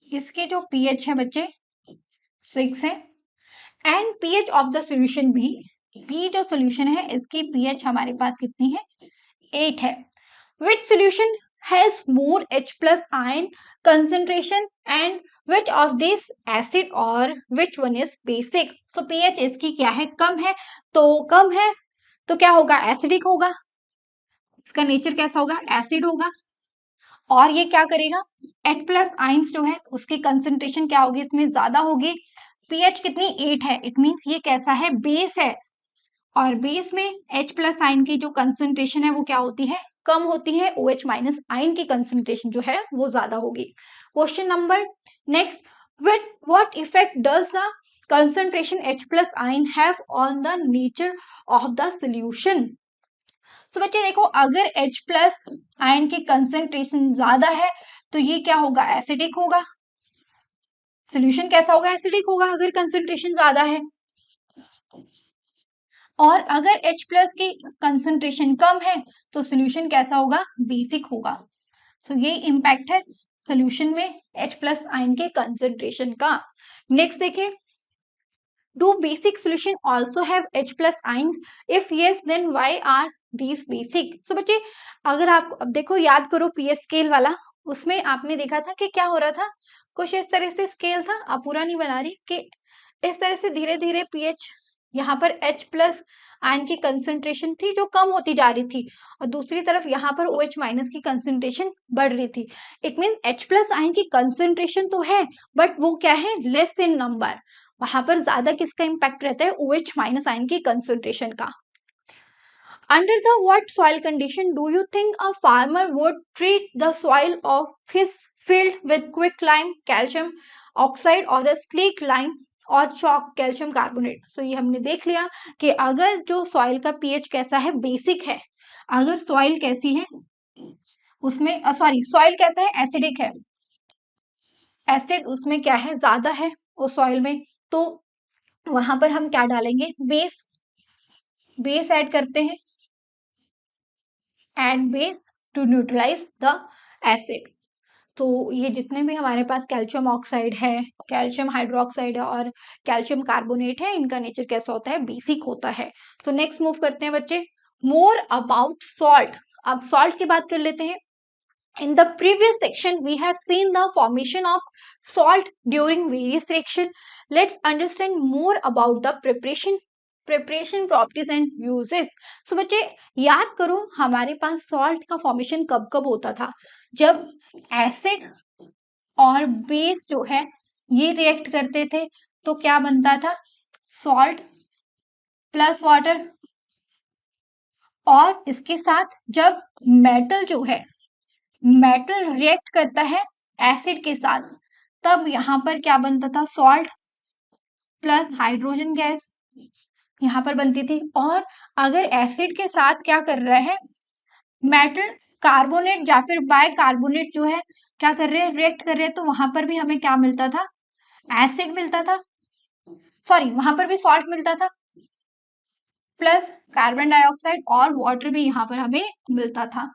[SPEAKER 1] इसके जो pH है बच्चे 6 है। And pH of the solution B, B जो solution है इसकी pH हमारे पास कितनी है? 8 है। Which solution has more H plus ion concentration and which of this acid or which one is basic? So pH इसकी क्या है? कम है। तो कम है तो क्या होगा? एसिडिक होगा। इसका नेचर कैसा होगा? एसिड होगा। और ये क्या करेगा? H प्लस आइंस जो है उसकी कंसेंट्रेशन क्या होगी? इसमें ज्यादा होगी। pH कितनी? 8 है। इट मीन्स ये कैसा है? बेस है। और बेस में H प्लस आयन की जो कंसेंट्रेशन है वो क्या होती है? कम होती है। OH माइनस आयन की कंसेंट्रेशन जो है वो ज्यादा होगी। Question number next, with what effect does the concentration H plus ion have on the nature of the solution? So बच्चे देखो, अगर H plus आयन की कंसेंट्रेशन ज्यादा है तो ये क्या होगा? एसिडिक होगा। सोल्यूशन कैसा होगा? एसिडिक होगा अगर कंसेंट्रेशन ज्यादा है। और अगर H प्लस की कंसंट्रेशन कम है तो सोल्यूशन कैसा होगा? बेसिक होगा। सो ये इम्पैक्ट है सोल्यूशन में H प्लस आयन के कंसंट्रेशन का। नेक्स्ट देखिए, do basic solution also have H plus ions? If yes then why are these basic? So बच्चे अगर आप अब देखो, याद करो पीएच स्केल वाला, उसमें आपने देखा था कि क्या हो रहा था? कुछ इस तरह से स्केल था, आप पूरा नहीं बना रही, कि इस तरह से धीरे धीरे पीएच यहाँ पर H प्लस आयन की कंसंट्रेशन थी जो कम होती जा रही थी और दूसरी तरफ यहाँ पर OH माइनस की कंसंट्रेशन बढ़ रही थी। It mean H plus ion की कंसंट्रेशन तो है बट वो क्या है? Less in number. वहां पर ज्यादा किसका इम्पैक्ट रहता है? OH माइनस आयन की कंसंट्रेशन का। Under the what soil condition do you think a farmer would treat the soil of his field with quicklime, calcium oxide और स्लेट लाइम और चॉक कैल्शियम कार्बोनेट। सो ये हमने देख लिया कि अगर जो सॉइल का पीएच कैसा है, बेसिक है, अगर सॉइल कैसी है उसमें सॉइल कैसा है, एसिडिक है, एसिड उसमें क्या है, ज्यादा है उस सॉइल में, तो वहां पर हम क्या डालेंगे, बेस ऐड करते हैं, and base to neutralize the acid. तो ये जितने भी हमारे पास कैल्शियम ऑक्साइड है, कैल्शियम हाइड्रोक्साइड है और कैल्शियम कार्बोनेट है, इनका नेचर कैसा होता है, बेसिक होता है। सो नेक्स्ट मूव करते हैं बच्चे, मोर अबाउट सॉल्ट। अब सॉल्ट की बात कर लेते हैं। In the previous section, we have seen the formation of salt during various reaction. Let's understand more about the preparation properties and uses. So बच्चे याद करो, हमारे पास सॉल्ट का फॉर्मेशन कब कब होता था, जब एसिड और बेस जो है ये रिएक्ट करते थे, तो क्या बनता था, सॉल्ट प्लस वाटर। और इसके साथ जब मेटल जो है, मेटल रिएक्ट करता है एसिड के साथ, तब यहां पर क्या बनता था, सॉल्ट प्लस हाइड्रोजन गैस यहां पर बनती थी। और अगर एसिड के साथ क्या कर रहा है, मेटल कार्बोनेट या फिर बाय कार्बोनेट जो है क्या कर रहे हैं, रिएक्ट कर रहे हैं, तो वहां पर भी हमें क्या मिलता था, एसिड मिलता था, वहां पर भी सॉल्ट मिलता था प्लस कार्बन डाइऑक्साइड और वाटर भी यहाँ पर हमें मिलता था।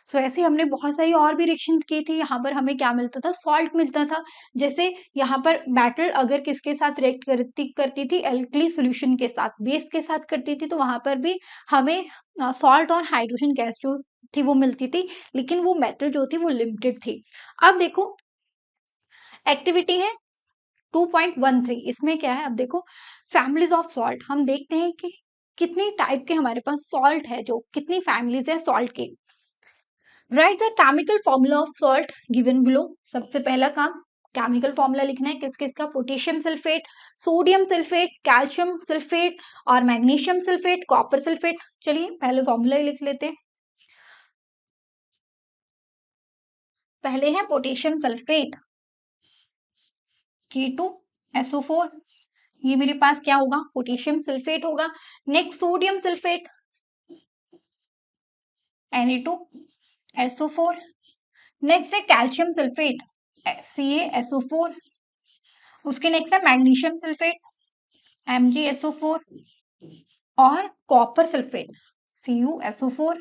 [SPEAKER 1] सो ऐसे हमने बहुत सारी और भी रिएक्शन की थी, यहाँ पर हमें क्या मिलता था, सॉल्ट मिलता था। जैसे यहाँ पर मेटल अगर किसके साथ रिएक्ट करती थी, एल्कली सॉल्यूशन के साथ, बेस के साथ करती थी, तो वहां पर भी हमें सॉल्ट और हाइड्रोजन गैस जो थी वो मिलती थी, लेकिन वो मेटल जो थी वो लिमिटेड थी। अब देखो एक्टिविटी है 2.13, इसमें क्या है, अब देखो फैमिलीज ऑफ सॉल्ट, हम देखते हैं कि कितनी टाइप के हमारे पास सॉल्ट है, जो कितनी फैमिलीज है सॉल्ट की। Right the chemical formula of salt given below. सबसे पहला काम केमिकल फॉर्मूला लिखना है, किस किस का, potassium sulphate, sodium sulphate, calcium sulphate और मैग्नीशियम सल्फेट, कॉपर सल्फेट। चलिए पहले फॉर्मूला ही लिख लेते हैं। पहले है पोटेशियम सल्फेट K2SO4, ये मेरे पास क्या होगा, पोटेशियम सल्फेट होगा। Next sodium sulphate Na2SO4। Next है कैल्शियम सल्फेट CaSO4। उसके नेक्स्ट है मैग्नीशियम सल्फेट MgSO4 और कॉपर सल्फेट CuSO4।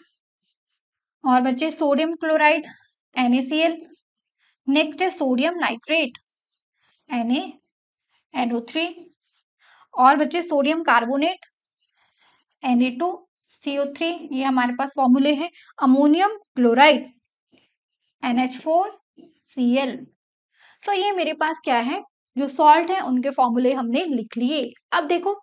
[SPEAKER 1] और बच्चे सोडियम क्लोराइड NaCl। नेक्स्ट है सोडियम नाइट्रेट NaNO3। और बच्चे सोडियम कार्बोनेट Na2CO3, ये हमारे पास फॉर्मूले हैं। Ammonium chloride NH4Cl। तो ये मेरे पास क्या है, जो सॉल्ट है उनके फॉर्मूले हमने लिख लिए। अब देखो,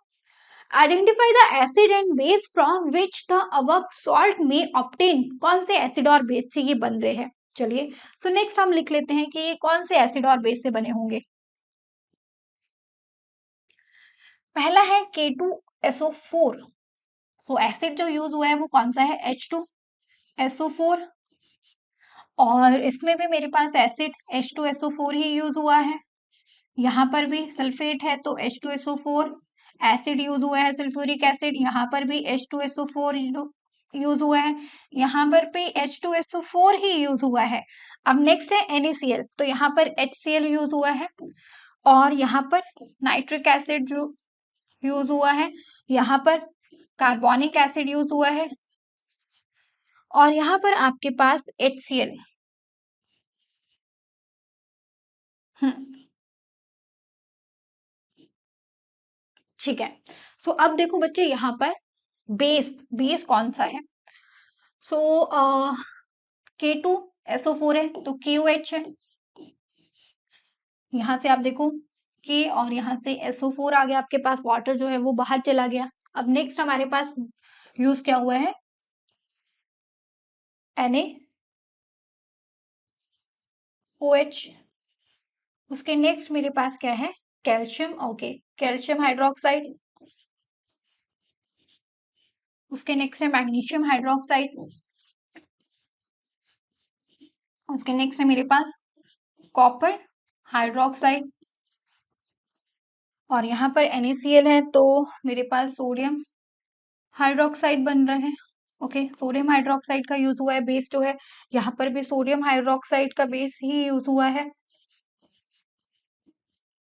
[SPEAKER 1] identify the acid and base from which the above salt में ऑब्टेन, कौन से एसिड और बेस से ये बन रहे हैं। चलिए तो नेक्स्ट हम लिख लेते हैं कि ये कौन से एसिड और बेस से बने होंगे। पहला है K2SO4। सो एसिड जो यूज हुआ है वो कौन सा है, H2SO4। और इसमें भी मेरे पास एसिड H2SO4 ही यूज हुआ है। यहाँ पर भी सल्फेट है तो H2SO4, एसिड यूज हुआ है सल्फ्यूरिक एसिड, यहाँ पर भी H2SO4 यूज हुआ है, यहाँ पर भी H2SO4 ही यूज हुआ है। अब नेक्स्ट है NaCl, तो यहाँ पर HCl यूज हुआ है, और यहाँ पर नाइट्रिक एसिड जो यूज हुआ है, यहाँ पर कार्बोनिक एसिड यूज हुआ है, और यहाँ पर आपके पास HCl। ठीक है। सो अब देखो बच्चे, यहाँ पर बेस कौन सा है। सो K2SO4 है तो KOH है। यहाँ से आप देखो K और यहाँ से SO4 आ गया, आपके पास वाटर जो है वो बाहर चला गया। अब नेक्स्ट हमारे पास यूज क्या हुआ है, NaOH। उसके नेक्स्ट मेरे पास क्या है, कैल्शियम, ओके, कैल्शियम हाइड्रोक्साइड। उसके नेक्स्ट है मैग्नीशियम हाइड्रोक्साइड। उसके नेक्स्ट है मेरे पास कॉपर हाइड्रोक्साइड, और यहाँ पर NaCl है तो मेरे पास सोडियम हाइड्रोक्साइड बन रहा है। ओके, सोडियम हाइड्रोक्साइड का यूज हुआ है बेस जो है, यहाँ पर भी सोडियम हाइड्रोक्साइड का बेस ही यूज हुआ है।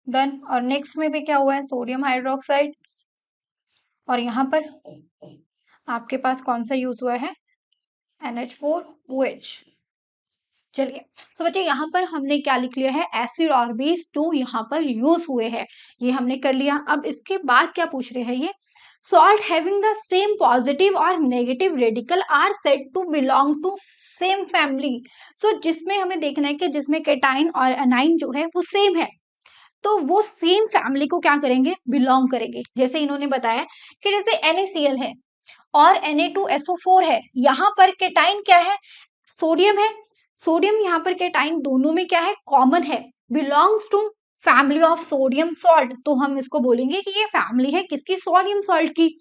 [SPEAKER 1] डन। और नेक्स्ट में भी क्या हुआ है, सोडियम हाइड्रोक्साइड, और यहाँ पर आपके पास कौन सा यूज हुआ है, NH4OH। चलिए, तो बच्चे यहाँ पर हमने क्या लिख लिया है, एसिड और बेस टू यहाँ पर यूज हुए हैं, ये हमने कर लिया। अब इसके बाद क्या पूछ रहे हैं ये, salt having the same positive और negative radical are said to belong to same family। so जिसमें हमें देखना है कि जिसमें केटाइन और एनाइन जो है वो सेम है, तो वो सेम फैमिली को क्या करेंगे, बिलोंग करेंगे। जैसे इन्होंने बताया कि जैसे NaCl है और Na2SO4 है, यहाँ पर केटाइन क्या है, सोडियम है, सोडियम यहाँ पर केटाइन दोनों में क्या है, कॉमन है, belongs to family of sodium salt, तो हम इसको बोलेंगे कि ये फैमिली है किसकी, सोडियम सॉल्ट की।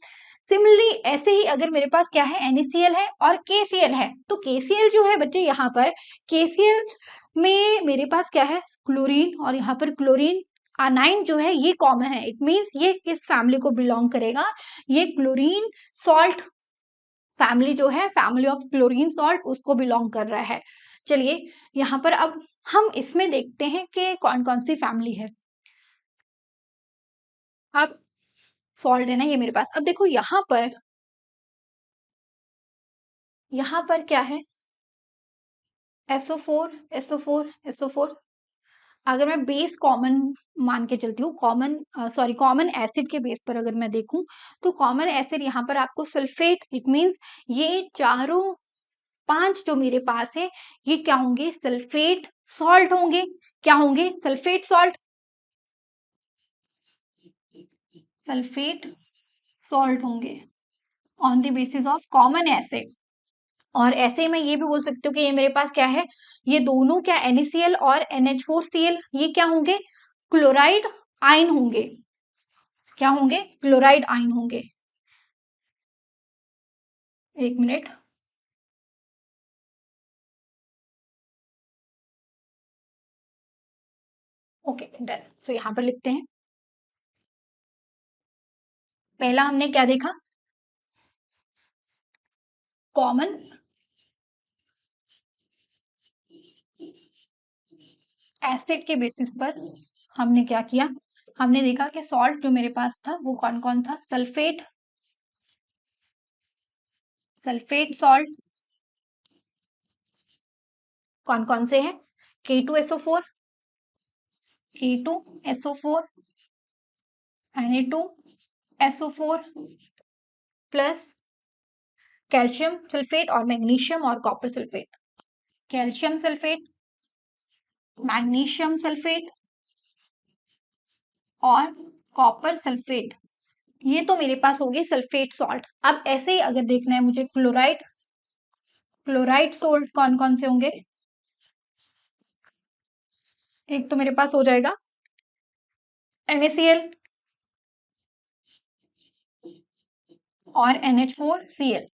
[SPEAKER 1] सिमिलरली ऐसे ही अगर मेरे पास क्या है, NaCl है और KCl है, तो KCl जो है बच्चे यहाँ पर, KCl में मेरे पास क्या है, क्लोरीन, और यहाँ पर क्लोरीन अनाइन जो है ये कॉमन है, इट मीन्स ये किस फैमिली को बिलोंग करेगा, ये क्लोरीन सॉल्ट फैमिली जो है, फैमिली ऑफ क्लोरीन सॉल्ट उसको बिलोंग कर रहा है। चलिए, यहाँ पर अब हम इसमें देखते हैं कि कौन कौन सी फैमिली है। अब सॉल्ट है ना ये मेरे पास, अब देखो यहाँ पर क्या है, SO4 SO4 SO4। अगर मैं बेस कॉमन मान के चलती हूँ, कॉमन एसिड के बेस पर अगर मैं देखूं, तो कॉमन एसिड यहाँ पर आपको सल्फेट, इट मीन्स ये चारों 5 जो मेरे पास है ये क्या होंगे, सल्फेट सॉल्ट होंगे। क्या होंगे, सल्फेट सॉल्ट, सल्फेट सॉल्ट होंगे on the basis of common acid. और ऐसे में ये भी बोल सकते हो कि ये मेरे पास क्या है, ये दोनों क्या, NaCl और NH4Cl, ये क्या होंगे, क्लोराइड आयन होंगे। क्या होंगे, क्लोराइड आयन होंगे। एक मिनट, ओके डन। सो यहाँ पर लिखते हैं, पहला हमने क्या देखा, कॉमन एसिड के बेसिस पर हमने क्या किया, हमने देखा कि सॉल्ट जो मेरे पास था वो कौन कौन था, सल्फेट, सल्फेट सॉल्ट कौन कौन से हैं, K2SO4, K2SO4, Na2SO4 plus calcium sulphate और मैग्नीशियम और copper sulphate, calcium sulphate, magnesium sulphate और कॉपर सल्फेट, ये तो मेरे पास हो गए सल्फेट सॉल्ट। अब ऐसे ही अगर देखना है मुझे क्लोराइड, क्लोराइड सॉल्ट कौन कौन से होंगे, एक तो मेरे पास हो जाएगा NaCl और NH4Cl।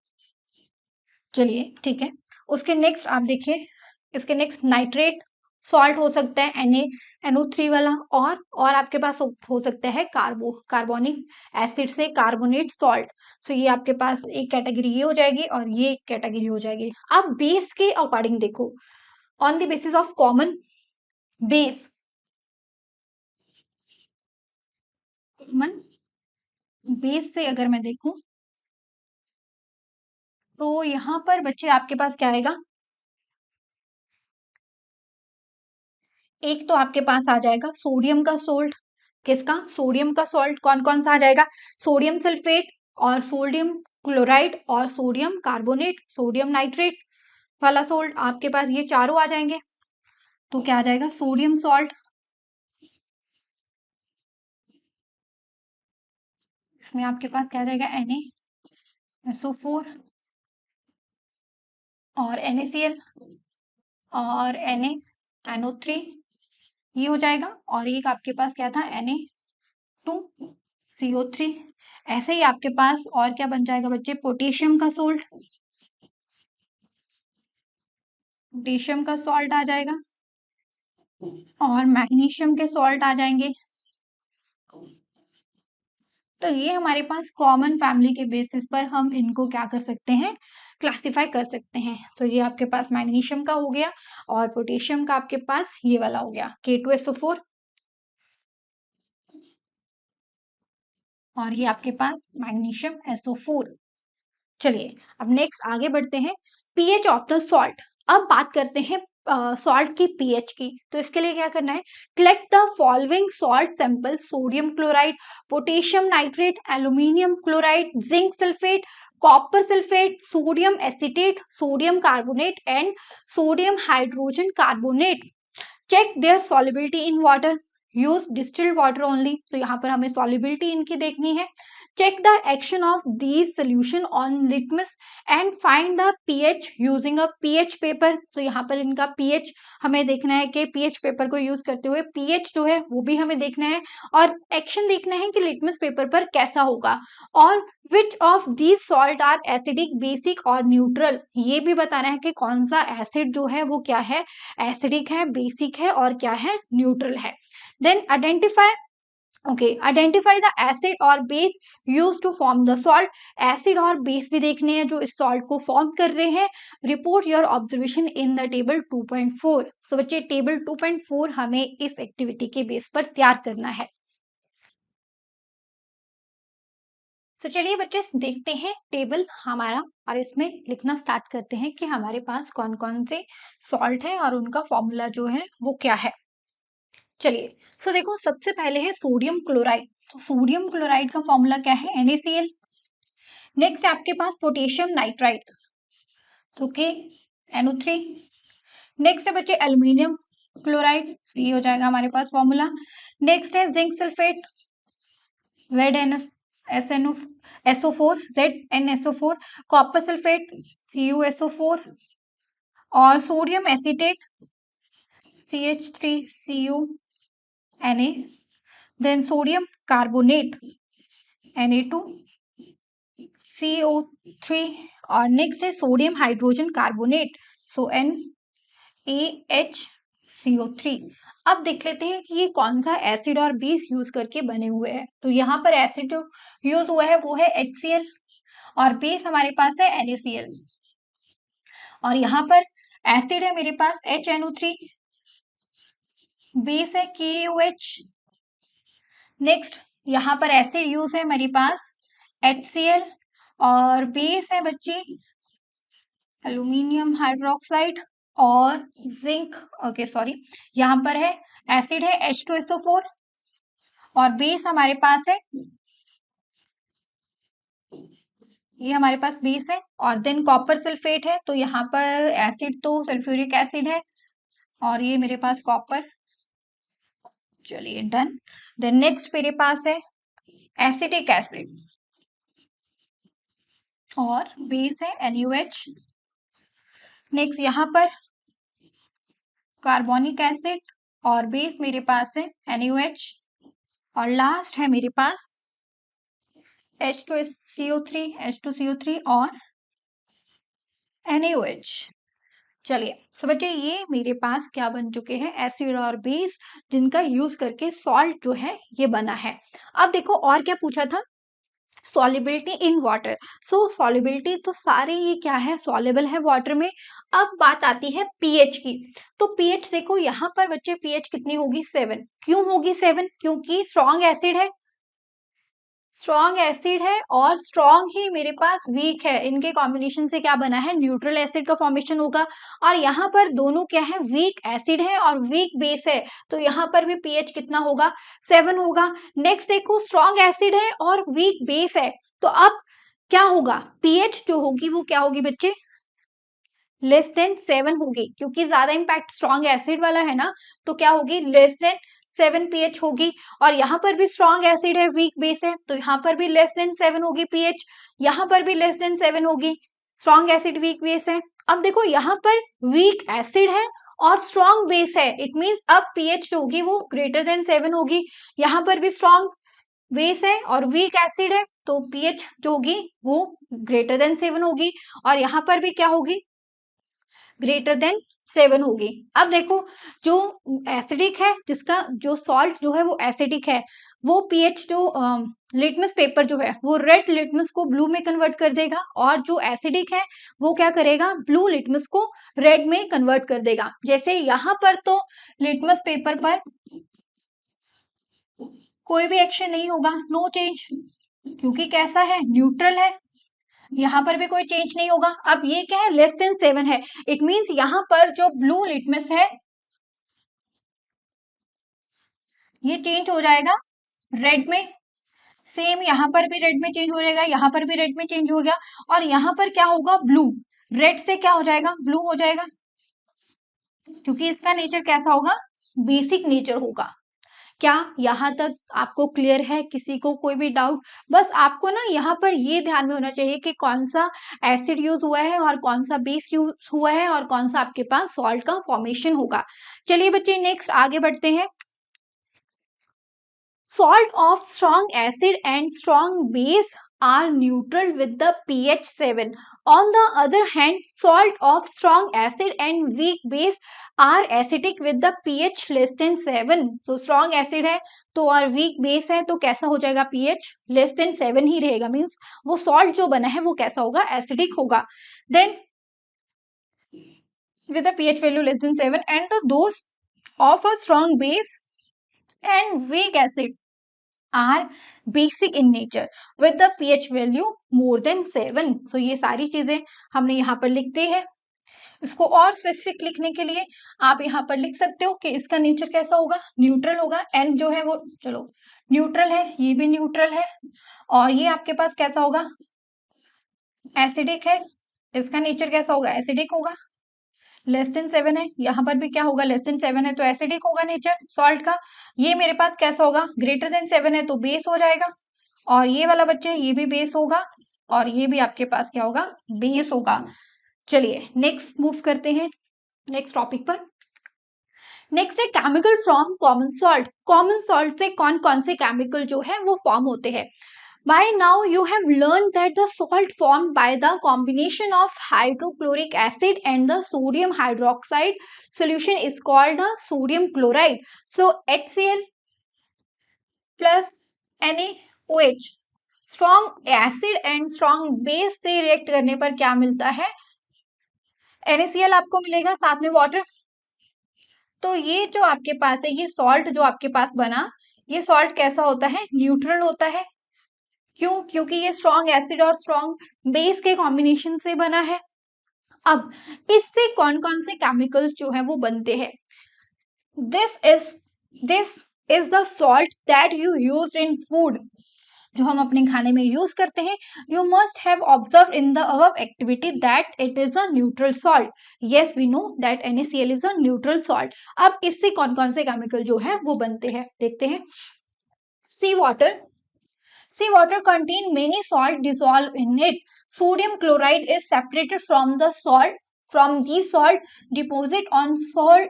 [SPEAKER 1] चलिए ठीक है, उसके नेक्स्ट आप देखिए, इसके नेक्स्ट नाइट्रेट सॉल्ट हो सकता है NaNO3 वाला, और आपके पास हो सकता है कार्बोनिक एसिड से कार्बोनेट सॉल्ट। सो ये आपके पास एक कैटेगरी ये हो जाएगी और ये एक कैटेगरी हो जाएगी। अब बेस के अकॉर्डिंग देखो, on the basis of common base, common base से अगर मैं देखूं तो यहाँ पर बच्चे आपके पास क्या आएगा, एक तो आपके पास आ जाएगा सोडियम का सोल्ट, किसका, सोडियम का सॉल्ट कौन कौन सा आ जाएगा, सोडियम सल्फेट और सोडियम क्लोराइड और सोडियम कार्बोनेट, सोडियम नाइट्रेट वाला सॉल्ट आपके पास ये चारों आ जाएंगे। तो क्या आ जाएगा, सोडियम सॉल्ट, इसमें आपके पास क्या आ जाएगा, NaSO4 और NaCl और NaNO3 ये हो जाएगा, और एक आपके पास क्या था, Na2CO3। ऐसे ही आपके पास और क्या बन जाएगा बच्चे, पोटेशियम का सोल्ट, पोटेशियम का सॉल्ट आ जाएगा, और मैग्नीशियम के सॉल्ट आ जाएंगे। तो ये हमारे पास कॉमन फैमिली के बेसिस पर हम इनको क्या कर सकते हैं, क्लासिफाई कर सकते हैं। तो ये आपके पास मैग्नीशियम का हो गया और पोटेशियम का आपके पास ये वाला हो गया K2SO4, और ये आपके पास मैग्नीशियम SO4। चलिए अब नेक्स्ट आगे बढ़ते हैं, पीएच ऑफ द सॉल्ट। अब बात करते हैं सॉल्ट की पीएच की। तो इसके लिए क्या करना है, collect the following salt sample, sodium chloride, potassium nitrate, aluminium chloride, zinc sulphate, copper sulphate, sodium acetate, sodium carbonate and sodium hydrogen carbonate. Check their solubility in water, use distilled water only. तो यहाँ पर हमें solubility इनकी देखनी है। Check the action of these solution on litmus and find the pH using a pH paper. So यहाँ पर इनका पीएच हमें देखना है कि पीएच पेपर को यूज करते हुए पीएच जो है वो भी हमें देखना है, और एक्शन देखना है कि लिटमस पेपर पर कैसा होगा। और which of these salt are acidic, basic और न्यूट्रल, ये भी बताना है कि कौन सा एसिड जो है वो क्या है, एसिडिक है, बेसिक है और क्या है, न्यूट्रल है। देन आइडेंटिफाई द एसिड और base use to form the salt. Acid और बेस भी देखने हैं जो इस सॉल्ट को फॉर्म कर रहे हैं। Report your observation in the table 2.4। सो बच्चे टेबल 2.4 हमें इस एक्टिविटी के बेस पर तैयार करना है। सो चलिए बच्चे देखते हैं टेबल हमारा, और इसमें लिखना स्टार्ट करते हैं कि हमारे पास कौन कौन से सॉल्ट है और उनका फॉर्मूला जो है वो क्या है। चलिए सो देखो, सबसे पहले है सोडियम क्लोराइड। तो सोडियम क्लोराइड का फॉर्मूला क्या है, NaCl। नेक्स्ट आपके पास पोटेशियम नाइट्राइड, तो KNO3। नेक्स्ट है बच्चे एल्यूमिनियम क्लोराइड, ये हो जाएगा हमारे पास फॉर्मूला। नेक्स्ट है zinc sulphate, ZnSO4। Copper sulphate, CuSO4। और sodium acetate, CH3CuNa। Then sodium carbonate, Na2CO3। और नेक्स्ट है सोडियम हाइड्रोजन कार्बोनेट, सो NaHCO3। अब देख लेते हैं कि ये कौन सा एसिड और बेस यूज करके बने हुए हैं। तो यहाँ पर एसिड जो यूज हुआ है वो है HCl, और बेस हमारे पास है NaCl। और यहाँ पर एसिड है मेरे पास HNO3, बेस है KOH। नेक्स्ट यहाँ पर एसिड यूज है मेरे पास HCl, और बेस है बच्चे एल्यूमिनियम हाइड्रोक्साइड और जिंक, ओके सॉरी, यहाँ पर है एसिड है H2SO4, और बेस हमारे पास है, ये हमारे पास बेस है। और देन कॉपर सल्फेट है, तो यहाँ पर एसिड तो सल्फ्यूरिक एसिड है और ये मेरे पास कॉपर। चलिए डन। देन नेक्स्ट मेरे पास है एसिटिक एसिड, और बेस है NaOH। नेक्स्ट यहाँ पर कार्बोनिक एसिड, और बेस मेरे पास है NaOH। और लास्ट है मेरे पास H2CO3 और NaOH। चलिए सो बच्चे ये मेरे पास क्या बन चुके हैं, एसिड और बेस, जिनका यूज करके सॉल्ट जो है ये बना है। अब देखो और क्या पूछा था, solubility in water. So solubility तो सारे ये क्या है, सॉल्युबल है वाटर में। अब बात आती है पीएच की। तो पीएच देखो यहाँ पर बच्चे पीएच कितनी होगी, 7। क्यों होगी 7, क्योंकि स्ट्रॉन्ग एसिड है, स्ट्रॉन्ग एसिड है और स्ट्रॉन्ग ही मेरे पास वीक है, इनके कॉम्बिनेशन से क्या बना है, न्यूट्रल एसिड का फॉर्मेशन होगा। और यहाँ पर दोनों क्या है, वीक एसिड है और वीक बेस है, तो यहाँ पर भी पीएच कितना होगा, 7 होगा। नेक्स्ट देखो, स्ट्रॉन्ग एसिड है और वीक बेस है, तो अब क्या होगा, पीएच जो होगी वो क्या होगी बच्चे, लेस देन 7 होगी, क्योंकि ज्यादा इंपैक्ट स्ट्रॉन्ग एसिड वाला है ना, तो क्या होगी, लेस देन 7 पीएच होगी। और यहाँ पर भी स्ट्रॉन्ग एसिड है, वीक बेस है, तो यहाँ पर भी लेस देन 7 होगी पीएच, यहाँ पर भी लेस देन 7 होगी, स्ट्रॉन्ग एसिड वीक बेस है। अब देखो यहाँ पर वीक एसिड है और स्ट्रॉन्ग बेस है, इट मीन्स अब पीएच जो होगी वो ग्रेटर देन 7 होगी। यहाँ पर भी स्ट्रॉन्ग बेस है और वीक एसिड है, तो पीएच जो होगी वो ग्रेटर देन 7 होगी। और यहाँ पर भी क्या होगी, ग्रेटर देन 7 होगी। अब देखो जो एसिडिक है, जिसका जो सॉल्ट जो है वो एसिडिक है, वो पीएच जो लिटमस पेपर जो है वो रेड लिटमस को ब्लू में कन्वर्ट कर देगा, और जो एसिडिक है वो क्या करेगा, ब्लू लिटमस को रेड में कन्वर्ट कर देगा। जैसे यहाँ पर तो लिटमस पेपर पर कोई भी एक्शन नहीं होगा, नो चेंज, क्योंकि कैसा है, न्यूट्रल है। यहाँ पर भी कोई चेंज नहीं होगा। अब ये क्या है, लेस देन 7 है, इट मींस यहाँ पर जो ब्लू लिटमस है ये चेंज हो जाएगा रेड में। सेम यहाँ पर भी रेड में चेंज हो जाएगा, यहाँ पर भी रेड में चेंज हो गया, और यहाँ पर क्या होगा, ब्लू, रेड से क्या हो जाएगा, ब्लू हो जाएगा, क्योंकि इसका नेचर कैसा होगा, बेसिक नेचर होगा। क्या यहाँ तक आपको क्लियर है? किसी को कोई भी डाउट? बस आपको ना यहाँ पर ये ध्यान में होना चाहिए कि कौन सा एसिड यूज हुआ है और कौन सा बेस यूज हुआ है और कौन सा आपके पास सॉल्ट का फॉर्मेशन होगा। चलिए बच्चे नेक्स्ट आगे बढ़ते हैं। Salt of strong acid and strong base are neutral with the pH 7. On the other hand, salt of strong acid and weak base are acidic with the pH less than 7. So strong acid है तो और weak base है तो कैसा हो जाएगा, pH less than 7 ही रहेगा, means वो salt जो बना है वो कैसा होगा, acidic होगा। Then with a pH value less than 7 and the those of a strong base and weak acid are basic in nature with the pH value more than 7. So ये सारी चीजें हमने यहाँ पर लिखते हैं। इसको और स्पेसिफिक लिखने के लिए आप यहाँ पर लिख सकते हो कि इसका नेचर कैसा होगा, न्यूट्रल होगा। एन जो है वो चलो न्यूट्रल है, ये भी न्यूट्रल है, और ये आपके पास कैसा होगा, एसिडिक है, इसका नेचर कैसा होगा, एसिडिक होगा। लेस देन 7 है, यहाँ पर भी क्या होगा, लेस देन 7 है तो एसिडिक होगा नेचर सॉल्ट का। ये मेरे पास कैसा होगा, ग्रेटर देन 7 है तो बेस हो जाएगा, और ये वाला बच्चे ये भी बेस होगा, और ये भी आपके पास क्या होगा, बेस होगा। चलिए नेक्स्ट मूव करते हैं नेक्स्ट टॉपिक पर। नेक्स्ट है chemical from common salt. Common salt से कौन कौन से केमिकल जो है वो फॉर्म होते हैं। By now you have learned that the salt formed by the combination of hydrochloric acid and the sodium hydroxide solution is called the sodium chloride. So HCl plus NaOH strong acid and strong base से react करने पर क्या मिलता है, NaCl आपको मिलेगा, साथ में वाटर। तो ये जो आपके पास है, ये सॉल्ट जो आपके पास बना, ये सॉल्ट कैसा होता है, न्यूट्रल होता है। क्यों? क्योंकि ये स्ट्रॉन्ग एसिड और स्ट्रॉन्ग बेस के कॉम्बिनेशन से बना है। अब इससे कौन कौन से केमिकल्स जो है वो बनते हैं। This is the salt that you use in food, जो हम अपने खाने में यूज करते हैं। You must have observe in the above activity that it is a neutral salt. Yes we know that NaCl is a neutral salt. अब इससे कौन कौन से केमिकल जो है वो बनते हैं, देखते हैं। सी water, seawater contain many salt dissolved in it. Sodium chloride is separated from the salt. From these salt deposit on salt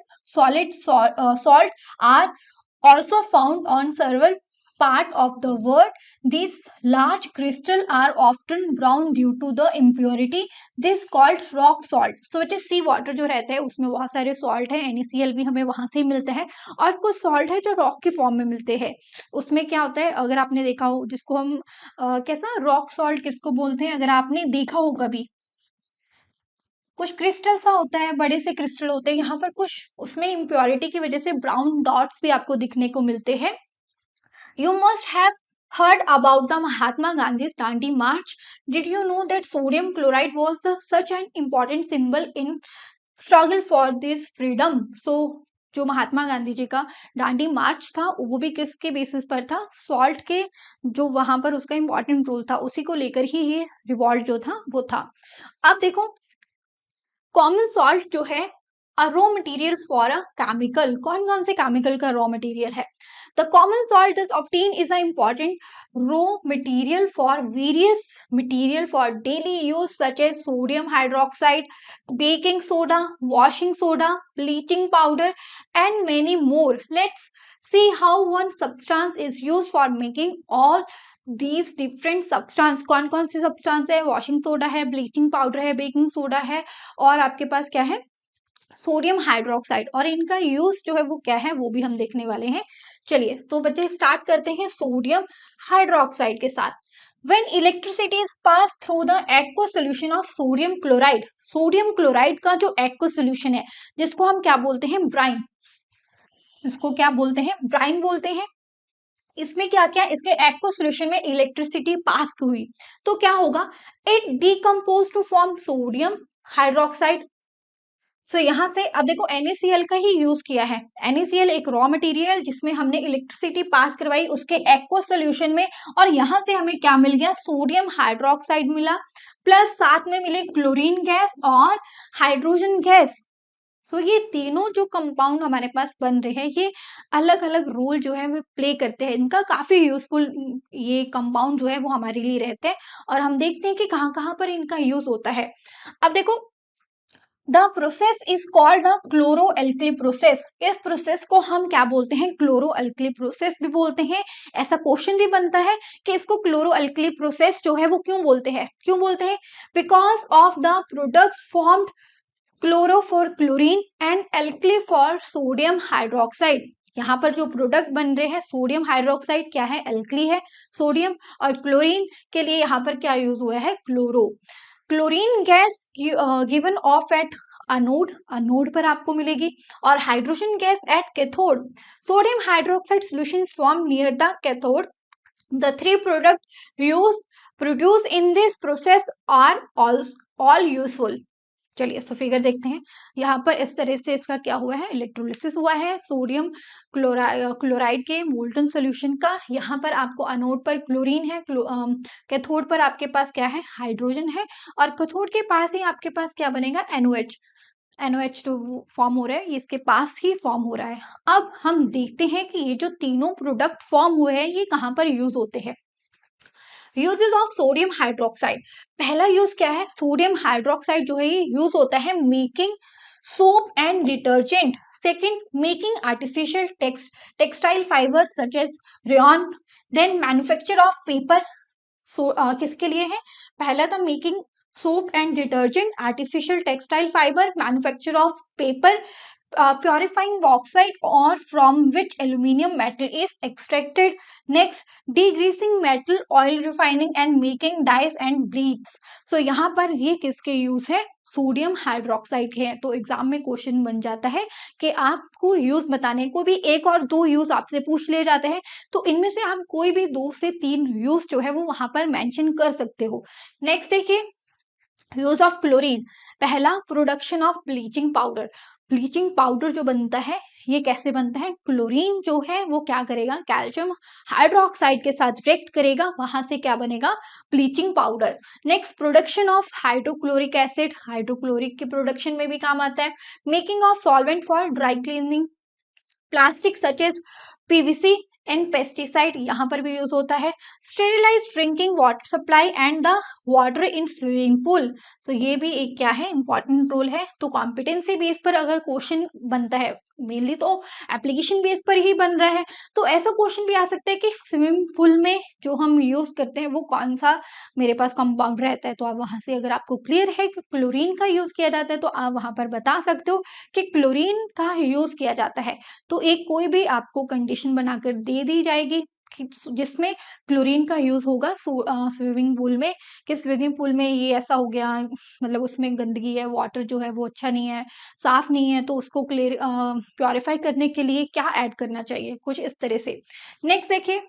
[SPEAKER 1] are also found on several part of the world. These large crystals are often brown due to the impurity. This called rock salt. So it is sea water जो रहता है उसमें बहुत सारे salt है, NaCl भी हमें वहां से ही मिलता है, और कुछ सॉल्ट है जो रॉक के फॉर्म में मिलते हैं। उसमें क्या होता है, अगर आपने देखा हो, जिसको हम कैसा रॉक सॉल्ट किसको बोलते हैं, अगर आपने देखा हो कभी, कुछ क्रिस्टल सा होता है, बड़े से क्रिस्टल होते हैं, यहाँ पर कुछ उसमें इम्प्योरिटी की वजह से ब्राउन डॉट्स भी आपको दिखने को मिलते हैं। You must have heard about the Mahatma Gandhi's Dandi March. Did you know that sodium chloride was such an important symbol in struggle for this freedom? So जो महात्मा गांधी जी का डांडी मार्च था वो भी किसके बेसिस पर था, सॉल्ट के, जो वहां पर उसका इंपॉर्टेंट रोल था उसी को लेकर ही ये रिवॉल्ट जो था वो था। अब देखो कॉमन सॉल्ट जो है a raw material for a chemical. कौन कौन से केमिकल का रॉ मटेरियल है? The common salt is obtained is an important raw material for various material for daily use such as sodium hydroxide, baking soda, washing soda, bleaching powder and many more. Let's see how one substance is used for making all these different substance। कौन कौन सी substance है, washing soda है, bleaching powder है, baking soda है, और आपके पास क्या है, सोडियम हाइड्रोक्साइड, और इनका यूज जो है वो क्या है वो भी हम देखने वाले हैं। चलिए तो बच्चे स्टार्ट करते हैं सोडियम हाइड्रोक्साइड के साथ। When electricity is passed through the aqueous solution of sodium chloride, sodium chloride का जो aqueous solution है जिसको हम क्या बोलते हैं, ब्राइन, इसको क्या बोलते हैं, ब्राइन बोलते हैं। इसमें क्या क्या, इसके एक्वस सॉल्यूशन में इलेक्ट्रिसिटी पास हुई तो क्या होगा, it decompose to form sodium hydroxide. So यहाँ से अब देखो NaCl का ही यूज किया है। NaCl एक रॉ मटेरियल जिसमें हमने इलेक्ट्रिसिटी पास करवाई उसके एक्वस सॉल्यूशन में, और यहाँ से हमें क्या मिल गया, सोडियम हाइड्रोक्साइड मिला, प्लस साथ में मिले क्लोरीन गैस और हाइड्रोजन गैस। सो ये तीनों जो कंपाउंड हमारे पास बन रहे हैं ये अलग अलग रोल जो है वो प्ले करते हैं। इनका काफी यूजफुल ये कंपाउंड जो है वो हमारे लिए रहते हैं, और हम देखते हैं कि कहाँ कहाँ पर इनका यूज होता है। अब देखो, the process is called the chloro alkali process. इस प्रोसेस को हम क्या बोलते हैं, क्लोरो एल्कली प्रोसेस भी बोलते हैं। ऐसा क्वेश्चन भी बनता है कि इसको क्लोरो एल्कली प्रोसेस जो है वो क्यों बोलते हैं, क्यों बोलते हैं, because of the products formed chloro for chlorine and alkali for sodium hydroxide. यहाँ पर जो प्रोडक्ट बन रहे हैं सोडियम हाइड्रोक्साइड क्या है, एल्कली है सोडियम, और क्लोरीन के लिए यहाँ पर क्या यूज हुआ है, chloro. Chlorine gas given off at anode, anode पर आपको मिलेगी, और hydrogen gas at cathode. Sodium hydroxide solution is form near the cathode. The three product use produce in this process are all useful. चलिए so figure देखते हैं। यहाँ पर इस तरह से इसका क्या हुआ है, इलेक्ट्रोलिसिस हुआ है सोडियम क्लोराइड के मोल्टन सॉल्यूशन का। यहाँ पर आपको अनोड पर क्लोरीन है, कैथोड पर आपके पास क्या है, हाइड्रोजन है, और कैथोड के पास ही आपके पास क्या बनेगा, NOH। NOH जो फॉर्म हो रहा है ये इसके पास ही फॉर्म हो रहा है। अब हम देखते हैं कि ये जो तीनों प्रोडक्ट फॉर्म हुए हैं ये कहाँ पर यूज होते हैं। यूजेस ऑफ सोडियम हाइड्रोक्साइड, पहला यूज क्या है, सोडियम हाइड्रोक्साइड जो है ये यूज होता है making soap and detergent. Second, making artificial textile fibre such as rayon. Then manufacture of paper, किसके लिए है, पहला था making soap and detergent, artificial textile fibre, manufacture of paper, purifying bauxite or from which aluminium metal is extracted. Next, degreasing metal, oil refining and making dyes and bleach. So यहाँ पर ये किसके use है, sodium hydroxide के हैं। तो exam में question बन जाता है कि आपको यूज बताने को भी एक और दो यूज आपसे पूछ लिए जाते हैं, तो इनमें से आप कोई भी 2 से 3 यूज जो है वो वहां पर मेंशन कर सकते हो। नेक्स्ट देखिए, यूज ऑफ क्लोरीन, पहला production of bleaching powder. Bleaching powder जो बनता है ये कैसे बनता है, क्लोरीन जो है वो क्या करेगा, कैल्शियम हाइड्रोक्साइड के साथ रिएक्ट करेगा, वहां से क्या बनेगा, bleaching powder. Next, production of hydrochloric acid, hydrochloric के प्रोडक्शन में भी काम आता है। Making of solvent for dry cleaning, plastic such as PVC and pesticide, यहाँ पर भी यूज होता है। Sterilise drinking water supply and the water in swimming pool, तो ये भी एक क्या है, इंपॉर्टेंट रोल है। तो कॉम्पिटेंसी बेस पर अगर क्वेश्चन बनता है, मेनली तो एप्लीकेशन बेस पर ही बन रहा है, तो ऐसा क्वेश्चन भी आ सकता है कि स्विमिंग पूल में जो हम यूज करते हैं वो कौन सा मेरे पास कंपाउंड रहता है। तो आप वहां से अगर आपको क्लियर है कि क्लोरीन का यूज किया जाता है तो आप वहां पर बता सकते हो कि क्लोरीन का यूज किया जाता है। तो एक कोई भी आपको कंडीशन बनाकर दे दी जाएगी जिसमें क्लोरीन का यूज होगा स्विमिंग पूल में, कि स्विमिंग पूल में ये ऐसा हो गया, मतलब उसमें गंदगी है, वाटर जो है वो अच्छा नहीं है, साफ नहीं है, तो उसको क्लियर प्योरीफाई करने के लिए क्या ऐड करना चाहिए, कुछ इस तरह से। नेक्स्ट देखिए,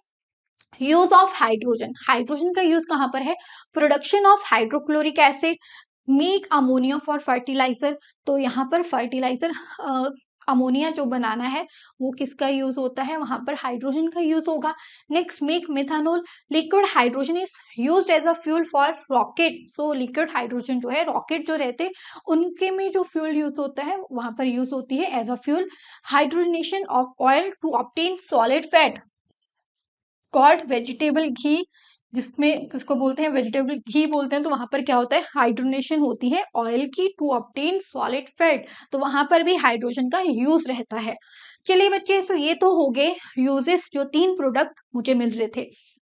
[SPEAKER 1] यूज ऑफ हाइड्रोजन, हाइड्रोजन का यूज कहाँ पर है, production of hydrochloric acid, make ammonia for fertiliser. तो यहाँ पर फर्टिलाइजर अमोनिया जो बनाना है वो किसका यूज होता है, वहां पर हाइड्रोजन का यूज होगा। Next, make methanol, liquid hydrogen is used as a fuel for rocket. So liquid hydrogen जो है रॉकेट जो रहते उनके में जो फ्यूल यूज होता है वहां पर यूज होती है as a fuel. Hydrogenation of oil to obtain solid fat called vegetable ghee, जिसमें किसको बोलते हैं, वेजिटेबल घी बोलते हैं। तो वहां पर क्या होता है, हाइड्रोनेशन होती है ऑयल की टू ऑब्टेन सॉलिड फैट, तो वहां पर भी हाइड्रोजन का यूज रहता है। चलिए बच्चे, सो ये तो हो गए यूजेस जो 3 प्रोडक्ट मुझे मिल रहे थे।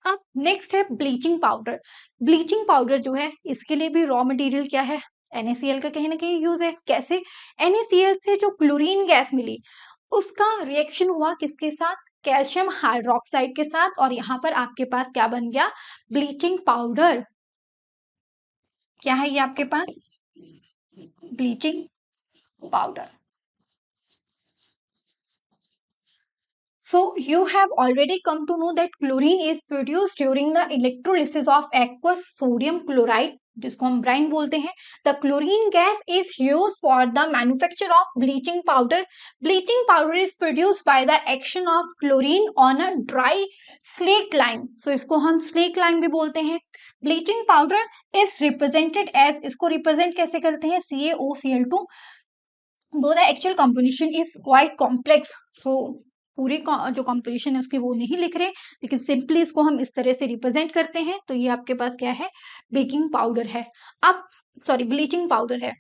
[SPEAKER 1] अब नेक्स्ट है ब्लीचिंग पाउडर। ब्लीचिंग पाउडर जो है इसके लिए भी रॉ मटेरियल क्या है, NaCl का कहीं ना कहीं यूज है। कैसे? NaCl से जो क्लोरीन गैस मिली उसका रिएक्शन हुआ किसके साथ? कैल्शियम हाइड्रोक्साइड के साथ, और यहाँ पर आपके पास क्या बन गया? Bleaching powder. क्या है ये आपके पास? Bleaching powder. So you have already come to know that chlorine is produced during the electrolysis of aqueous sodium chloride, जिसको हम ब्राइन बोलते हैं। The chlorine gas is used for the manufacture of bleaching powder. Bleaching powder is produced by the action of chlorine on a dry slake lime. So इसको हम slake lime भी बोलते हैं। Bleaching powder is represented as, इसको represent कैसे करते हैं? CaOCl2, though the actual composition is quite complex. So पूरी जो कंपोजिशन है उसकी वो नहीं लिख रहे, लेकिन सिंपली इसको हम इस तरह से रिप्रेजेंट करते हैं। तो ये आपके पास क्या है? बेकिंग पाउडर है। अब सॉरी, ब्लीचिंग पाउडर है।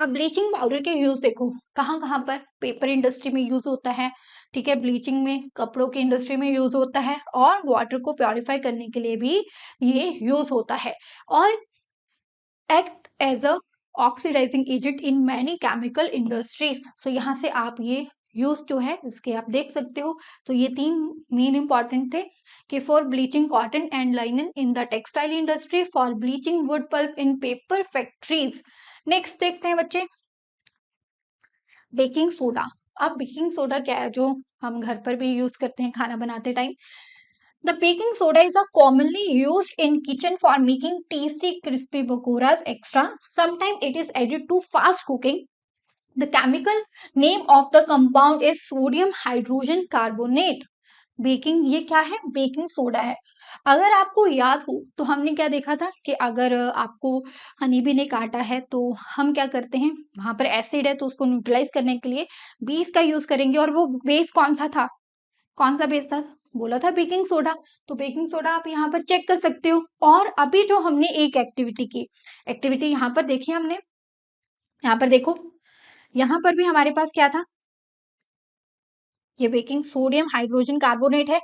[SPEAKER 1] अब ब्लीचिंग पाउडर के यूज देखो कहाँ कहाँ पर? पेपर इंडस्ट्री में यूज होता है, ठीक है, ब्लीचिंग में कपड़ों की इंडस्ट्री में यूज होता है, और वाटर को प्योरीफाई करने के लिए भी ये यूज होता है, और act as a oxidising agent in many chemical industries. So यहाँ से आप ये यूज जो है इसके आप देख सकते हो। तो ये तीन मेन इंपॉर्टेंट थे कि for bleaching cotton and लाइनन in the textile industry, for bleaching wood pulp in paper factories. Next देखते हैं बच्चे, बेकिंग सोडा। अब बेकिंग सोडा क्या है? जो हम घर पर भी यूज करते हैं खाना बनाते time. The baking soda is a commonly used in kitchen for making tasty crispy pakoras extra. Sometimes it is added to fast cooking. The chemical name of the compound is sodium hydrogen carbonate. Baking, ये क्या है? Baking soda है। अगर आपको याद हो तो हमने क्या देखा था कि अगर आपको हनी बी ने काटा है तो हम क्या करते हैं? वहां पर एसिड है तो उसको न्यूट्रलाइज करने के लिए बेस का यूज करेंगे, और वो बेस कौन सा था? कौन सा बेस था? बोला था बेकिंग सोडा। तो बेकिंग सोडा आप यहाँ पर चेक कर सकते हो। और अभी जो हमने एक एक्टिविटी की, एक्टिविटी यहाँ पर देखी हमने, यहाँ पर देखो, यहाँ पर भी हमारे पास क्या था? ये बेकिंग सोडियम हाइड्रोजन कार्बोनेट है।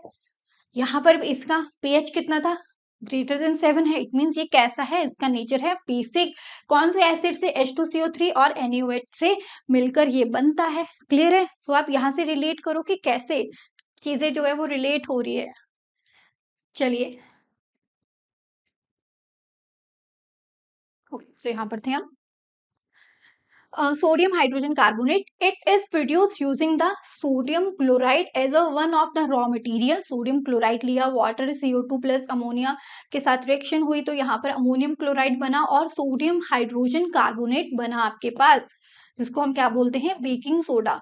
[SPEAKER 1] यहाँ पर इसका pH कितना था? ग्रेटर देन 7 है। इट मीन्स ये कैसा है? इसका नेचर है बेसिक। कौन से एसिड से? H2CO3 और NaOH से मिलकर ये बनता है। क्लियर है? सो आप यहाँ से रिलेट करो कि कैसे चीजें जो है वो रिलेट हो रही है। चलिए, तो यहाँ पर थे हम। Sodium hydrogen carbonate, it is produced using the sodium chloride as a one of the raw material. sodium chloride लिया, water CO2 plus ammonia के साथ रिएक्शन हुई तो यहाँ पर अमोनियम क्लोराइड बना और सोडियम हाइड्रोजन कार्बोनेट बना आपके पास, जिसको हम क्या बोलते हैं? Baking soda.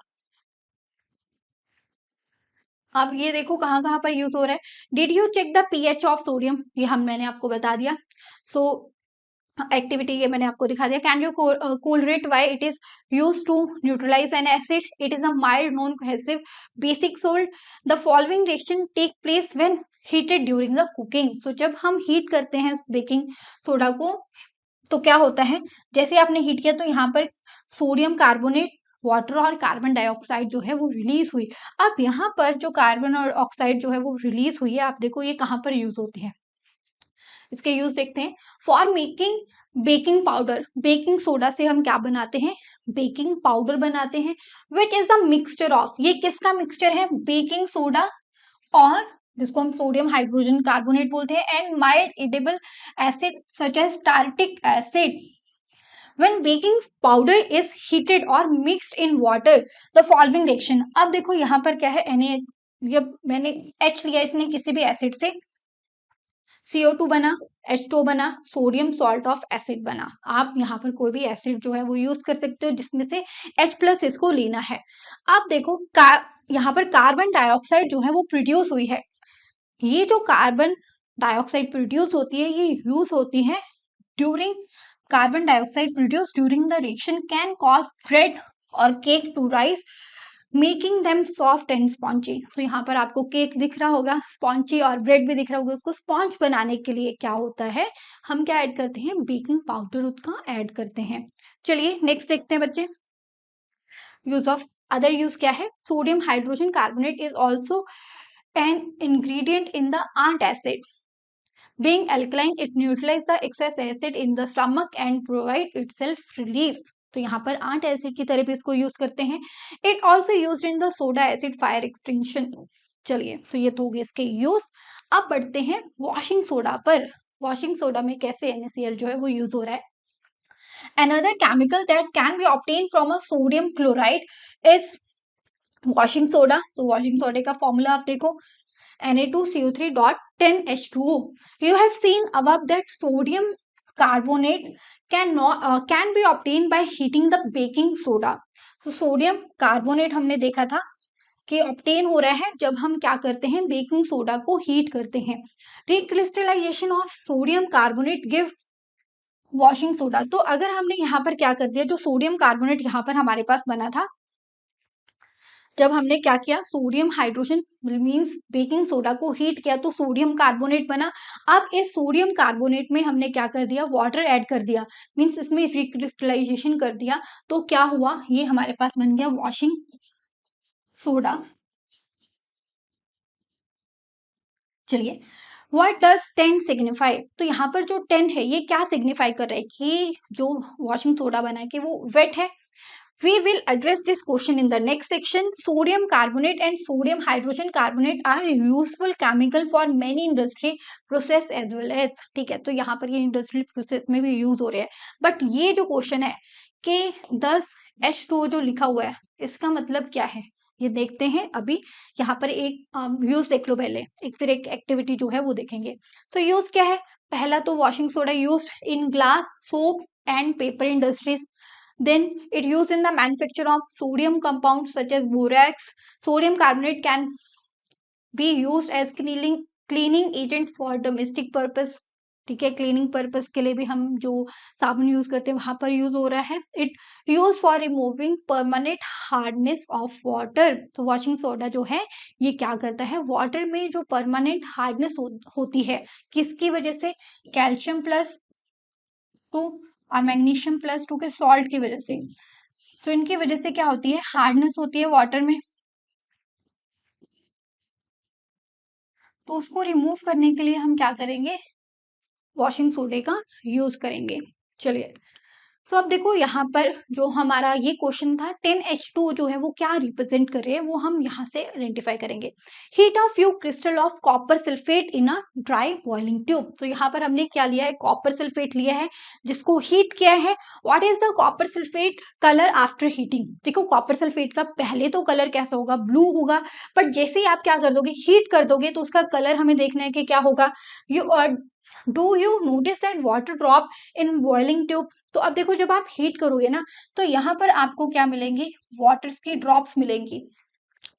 [SPEAKER 1] अब ये देखो कहाँ कहाँ पर यूज हो रहा है। Did you check the pH of sodium? ये मैंने आपको बता दिया। सो एक्टिविटी ये मैंने आपको दिखा दिया। Can you correlate why it is used to neutralise an acid? It is a mild non cohesive basic salt. The following reaction take place when heated during the cooking. So जब हम heat करते हैं baking soda को तो क्या होता है? जैसे आपने हीट किया तो यहाँ पर सोडियम कार्बोनेट, वाटर और कार्बन डाइऑक्साइड जो है वो रिलीज हुई। अब यहाँ पर जो कार्बन और ऑक्साइड जो है वो रिलीज हुई है, आप देखो ये कहाँ पर यूज होती है। इसके यूज देखते हैं। For making baking powder, baking soda से हम क्या बनाते हैं? बेकिंग पाउडर बनाते हैं। Which is the mixture of, ये किसका मिक्सचर है? बेकिंग सोडा और जिसको हम सोडियम हाइड्रोजन कार्बोनेट बोलते हैं, and mild edible acid such as tartaric acid. When baking powder is heated or mixed in water, the following reaction। अब देखो यहाँ पर क्या है? जब मैंने H लिया इसने किसी भी एसिड से, CO2 बना, H2O बना, सोडियम सॉल्ट ऑफ एसिड बना। आप यहाँ पर कोई भी एसिड जो है वो यूज कर सकते हो जिसमें से H+ इसको लेना है। आप देखो यहाँ पर कार्बन डाइऑक्साइड जो है वो प्रोड्यूस हुई है। ये जो कार्बन डाइऑक्साइड प्रोड्यूस होती है ये यूज होती है during, carbon dioxide produce during the reaction can cause bread और cake to rise making them soft and spongy. So यहाँ पर आपको केक दिख रहा होगा स्पॉन्जी, और ब्रेड भी दिख रहा होगा। उसको स्पॉन्ज बनाने के लिए क्या होता है? हम क्या ऐड करते हैं? बेकिंग पाउडर उसका ऐड करते हैं। चलिए नेक्स्ट देखते हैं बच्चे। यूज ऑफ अदर यूज क्या है? Sodium hydrogen carbonate is also an ingredient in the antacid. Being alkaline, it neutralizes the excess acid in the stomach and provide itself relief. तो यहाँ पर आंट एसिड की तरह भी इसको use करते हैं. It also use in the soda acid fire extinction. चलिए, सो ये तो हो गए इसके यूज. अब बढ़ते हैं वॉशिंग सोडा पर. वॉशिंग सोडा में कैसे NaCl जो है वो यूज हो रहा है. Another chemical that can be obtained from a sodium chloride is washing soda. तो washing soda का फॉर्मूला आप देखो, Na2CO3.10H2O. You have seen above that sodium carbonate can be obtained by heating the baking soda. So sodium carbonate हमने देखा था कि obtain हो रहा है जब हम क्या करते हैं, बेकिंग सोडा को हीट करते हैं. Recrystallisation of sodium carbonate give washing soda. तो अगर हमने यहाँ पर क्या कर दिया, जो सोडियम कार्बोनेट यहाँ पर हमारे पास बना था, जब हमने क्या किया, sodium hydrogen means baking soda को हीट किया तो सोडियम कार्बोनेट बना. अब इस सोडियम कार्बोनेट में हमने क्या कर दिया, वाटर ऐड कर दिया, मींस इसमें रिक्रिस्टलाइजेशन कर दिया. तो क्या हुआ, ये हमारे पास बन गया वॉशिंग सोडा. चलिए, व्हाट डज 10 सिग्निफाई. तो यहाँ पर जो 10 है ये क्या सिग्निफाई कर रहा है कि जो वॉशिंग सोडा बना है कि वो वेट है. We will address this question in the next section. Sodium carbonate and sodium hydrogen carbonate are useful chemical for many industry process as well as. ठीक है, तो यहाँ पर ये इंडस्ट्रियल प्रोसेस में भी यूज हो रहे हैं. बट ये जो क्वेश्चन है कि 10H2O जो लिखा हुआ है इसका मतलब क्या है, ये देखते हैं अभी. यहाँ पर एक यूज देख लो पहले, फिर एक एक्टिविटी जो है वो देखेंगे. तो यूज क्या है, पहला तो washing soda use in glass, soap and paper industries. Then it used in the manufacture of sodium compounds such as borax. Sodium carbonate can be used as cleaning agent for domestic purpose. ठीक है, cleaning purpose के लिए भी हम जो साबुन use करते हैं वहां पर यूज हो रहा है. It use for removing permanent hardness of water. तो वॉशिंग सोडा जो है ये क्या करता है, वाटर में जो परमानेंट हार्डनेस होती है, किसकी वजह से, कैल्शियम प्लस 2 और मैग्नीशियम प्लस 2 के सॉल्ट की वजह से. सो इनकी वजह से क्या होती है, हार्डनेस होती है वाटर में. तो उसको रिमूव करने के लिए हम क्या करेंगे, वॉशिंग सोडे का यूज करेंगे. चलिए, तो अब देखो यहाँ पर जो हमारा ये क्वेश्चन था 10H2 जो है वो क्या रिप्रेजेंट कर रहे हैं वो हम यहाँ से आइडेंटिफाई करेंगे. Heat a few crystal of copper sulphate in a dry boiling tube. तो यहाँ पर हमने क्या लिया है, कॉपर सल्फेट लिया है जिसको हीट किया है. What is the copper sulphate colour after heating. देखो कॉपर सल्फेट का पहले तो कलर कैसा होगा, ब्लू होगा, बट जैसे ही आप क्या कर दोगे, हीट कर दोगे तो उसका कलर हमें देखना है कि क्या होगा. Do you notice that water drop in boiling tube. तो अब देखो जब आप हीट करोगे ना तो यहाँ पर आपको क्या मिलेंगी, वाटर्स की ड्रॉप्स मिलेंगी,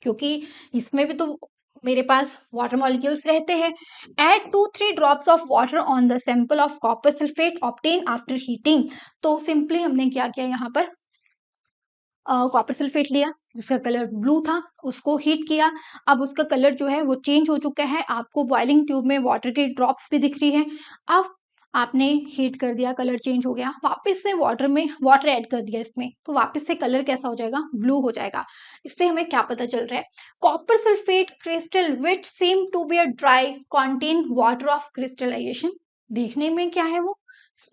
[SPEAKER 1] क्योंकि इसमें भी तो मेरे पास वाटर मॉलिक्यूल्स रहते हैं. Add 2-3 drops of water on the sample of copper sulphate obtain after heating. तो सिंपली हमने क्या किया, यहाँ पर कॉपर सल्फेट लिया जिसका कलर ब्लू था, उसको हीट किया. अब उसका कलर जो है वो चेंज हो चुका है, आपको बॉइलिंग ट्यूब में वाटर की ड्रॉप्स भी दिख रही है. अब आपने हीट कर दिया, कलर चेंज हो गया, वापस से वाटर ऐड कर दिया इसमें, तो वापस से कलर कैसा हो जाएगा, ब्लू हो जाएगा. इससे हमें क्या पता चल रहा है, copper sulphate crystal which seem to be a dry contain water of crystallisation. देखने में क्या है वो,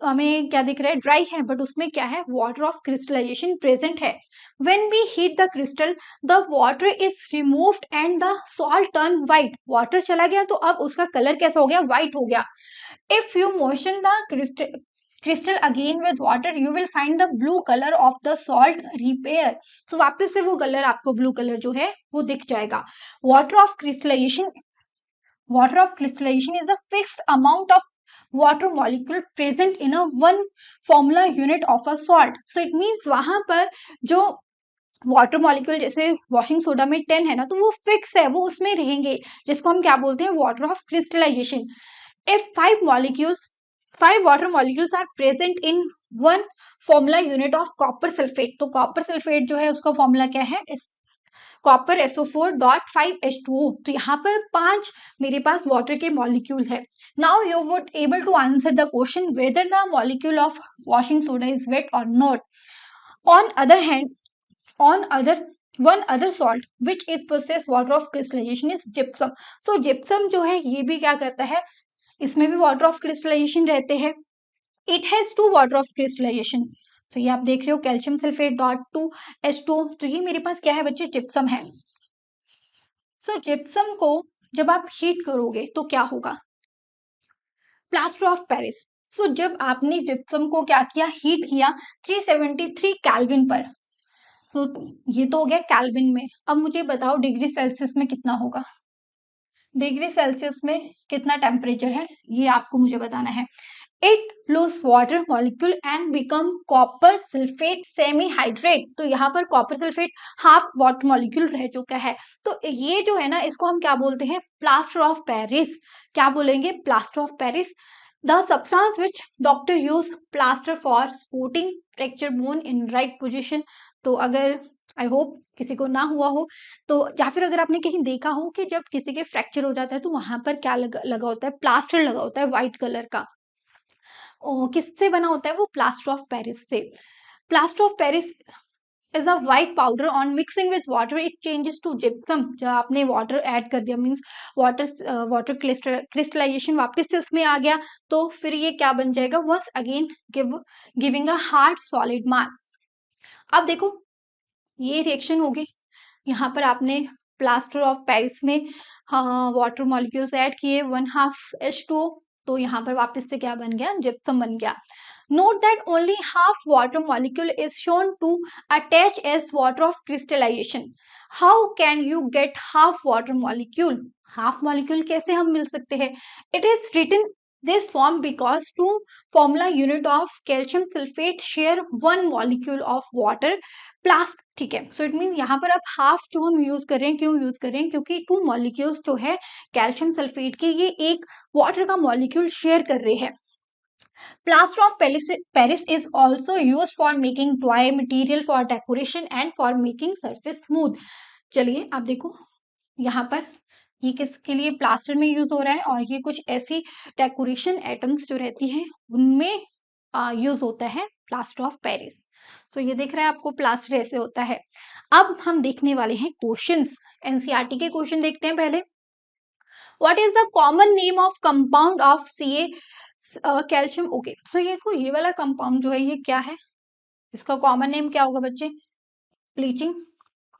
[SPEAKER 1] हमें क्या दिख रहा है, ड्राई है, बट उसमें क्या है, वाटर ऑफ क्रिस्टलाइजेशन प्रेजेंट है. When we heat the crystal the water is removed and the salt turn white. Water चला गया तो अब उसका कलर कैसा हो गया, व्हाइट हो गया. If you motion the crystal again with water you will find the blue colour of the salt repair. तो वापस से वो कलर आपको ब्लू कलर जो है वो दिख जाएगा. Water of crystallisation is the fixed amount of water molecule present in a one formula unit of a salt. So it means वहां पर जो वाटर मॉलिक्यूल जैसे वॉशिंग सोडा में 10 है ना, तो वो फिक्स है, वो उसमें रहेंगे, जिसको हम क्या बोलते हैं, water of crystallisation. If 5 water molecules are present in one formula unit of copper sulfate. तो कॉपर सल्फेट जो है उसका फॉर्मूला क्या है, कॉपर SO4.5H2O. तो यहाँ पर 5 मेरे पास वाटर के मॉलिक्यूल है. Now you would able to answer the question whether the molecule of washing soda is wet और not. On other hand, one other salt which is process water of crystallization is gypsum. So gypsum जो है ये भी क्या करता है, इसमें भी वाटर ऑफ क्रिस्टलाइजेशन रहते हैं। It has two water of crystallisation. So ये आप देख रहे हो calcium sulphate dot to H2O। तो ये मेरे पास क्या है बच्चे, जिप्सम है। सो जिप्सम को जब आप हीट करोगे तो क्या होगा, प्लास्टर ऑफ पेरिस। सो जब आपने जिप्सम को क्या किया, हीट किया 373 केल्विन पर। सो ये तो हो गया केल्विन में। अब मुझे बताओ डिग्री सेल्सियस में कितना होगा, डिग्री सेल्सियस में कितना टेम्परेचर है ये आपको मुझे बताना है। It loose water molecule and become copper sulphate semi hydrate. तो यहाँ पर copper sulphate half water molecule रह चुका है। तो ये जो है ना, इसको हम क्या बोलते हैं, प्लास्टर ऑफ पेरिस। क्या बोलेंगे, plaster of Paris. The substance which doctor use plaster for supporting fracture bone in right position. तो अगर आई होप किसी को ना हुआ हो तो, या फिर अगर आपने कहीं देखा हो कि जब किसी के फ्रैक्चर हो जाता है तो वहां पर क्या लगा होता है, प्लास्टर लगा होता है व्हाइट कलर का। किससे बना होता है वो, प्लास्टर ऑफ पेरिस से। Plaster of Paris is a white powder on mixing with water it changes to gypsum. जब आपने वाटर ऐड कर दिया मीन्स वाटर क्रिस्टलाइजेशन वापस से उसमें आ गया, तो फिर ये क्या बन जाएगा, once again giving a hard solid mass. अब देखो ये रिएक्शन होगी, यहाँ पर आपने प्लास्टर ऑफ पेरिस में वाटर मॉलिक्यूल्स ऐड किए 1/2 H2O। तो यहाँ पर वापस से क्या बन गया, जिप्सम बन गया। Note that only half water molecule is shown to attach as water of crystallisation. How can you get half water molecule, half molecule कैसे हम मिल सकते हैं। It is written this form because two formula unit of calcium sulfate share one molecule of water plus। ठीक है, so it mean यहाँ पर अब हाफ जो हम यूज कर रहे हैं, क्यों यूज कर रहे हैं, क्योंकि टू मॉलिक्यूल्स जो है कैल्शियम सल्फेट के, ये एक वाटर का मॉलिक्यूल शेयर कर रहे हैं। Plaster of Paris is also use for making dry material for decoration and for making surface smooth. चलिए आप देखो यहाँ पर ये किसके लिए प्लास्टर में यूज हो रहा है, और ये कुछ ऐसी डेकोरेशन आइटम्स जो रहती है उनमें यूज होता है प्लास्टर ऑफ पेरिस। तो ये दिख रहा है आपको प्लास्टर ऐसे होता है। अब हम देखने वाले हैं क्वेश्चंस, एनसीईआरटी के क्वेश्चन देखते हैं पहले। What is the common name of compound of C calcium. Okay, so ये वाला कंपाउंड जो है ये क्या है, इसका कॉमन नेम क्या होगा बच्चे, ब्लीचिंग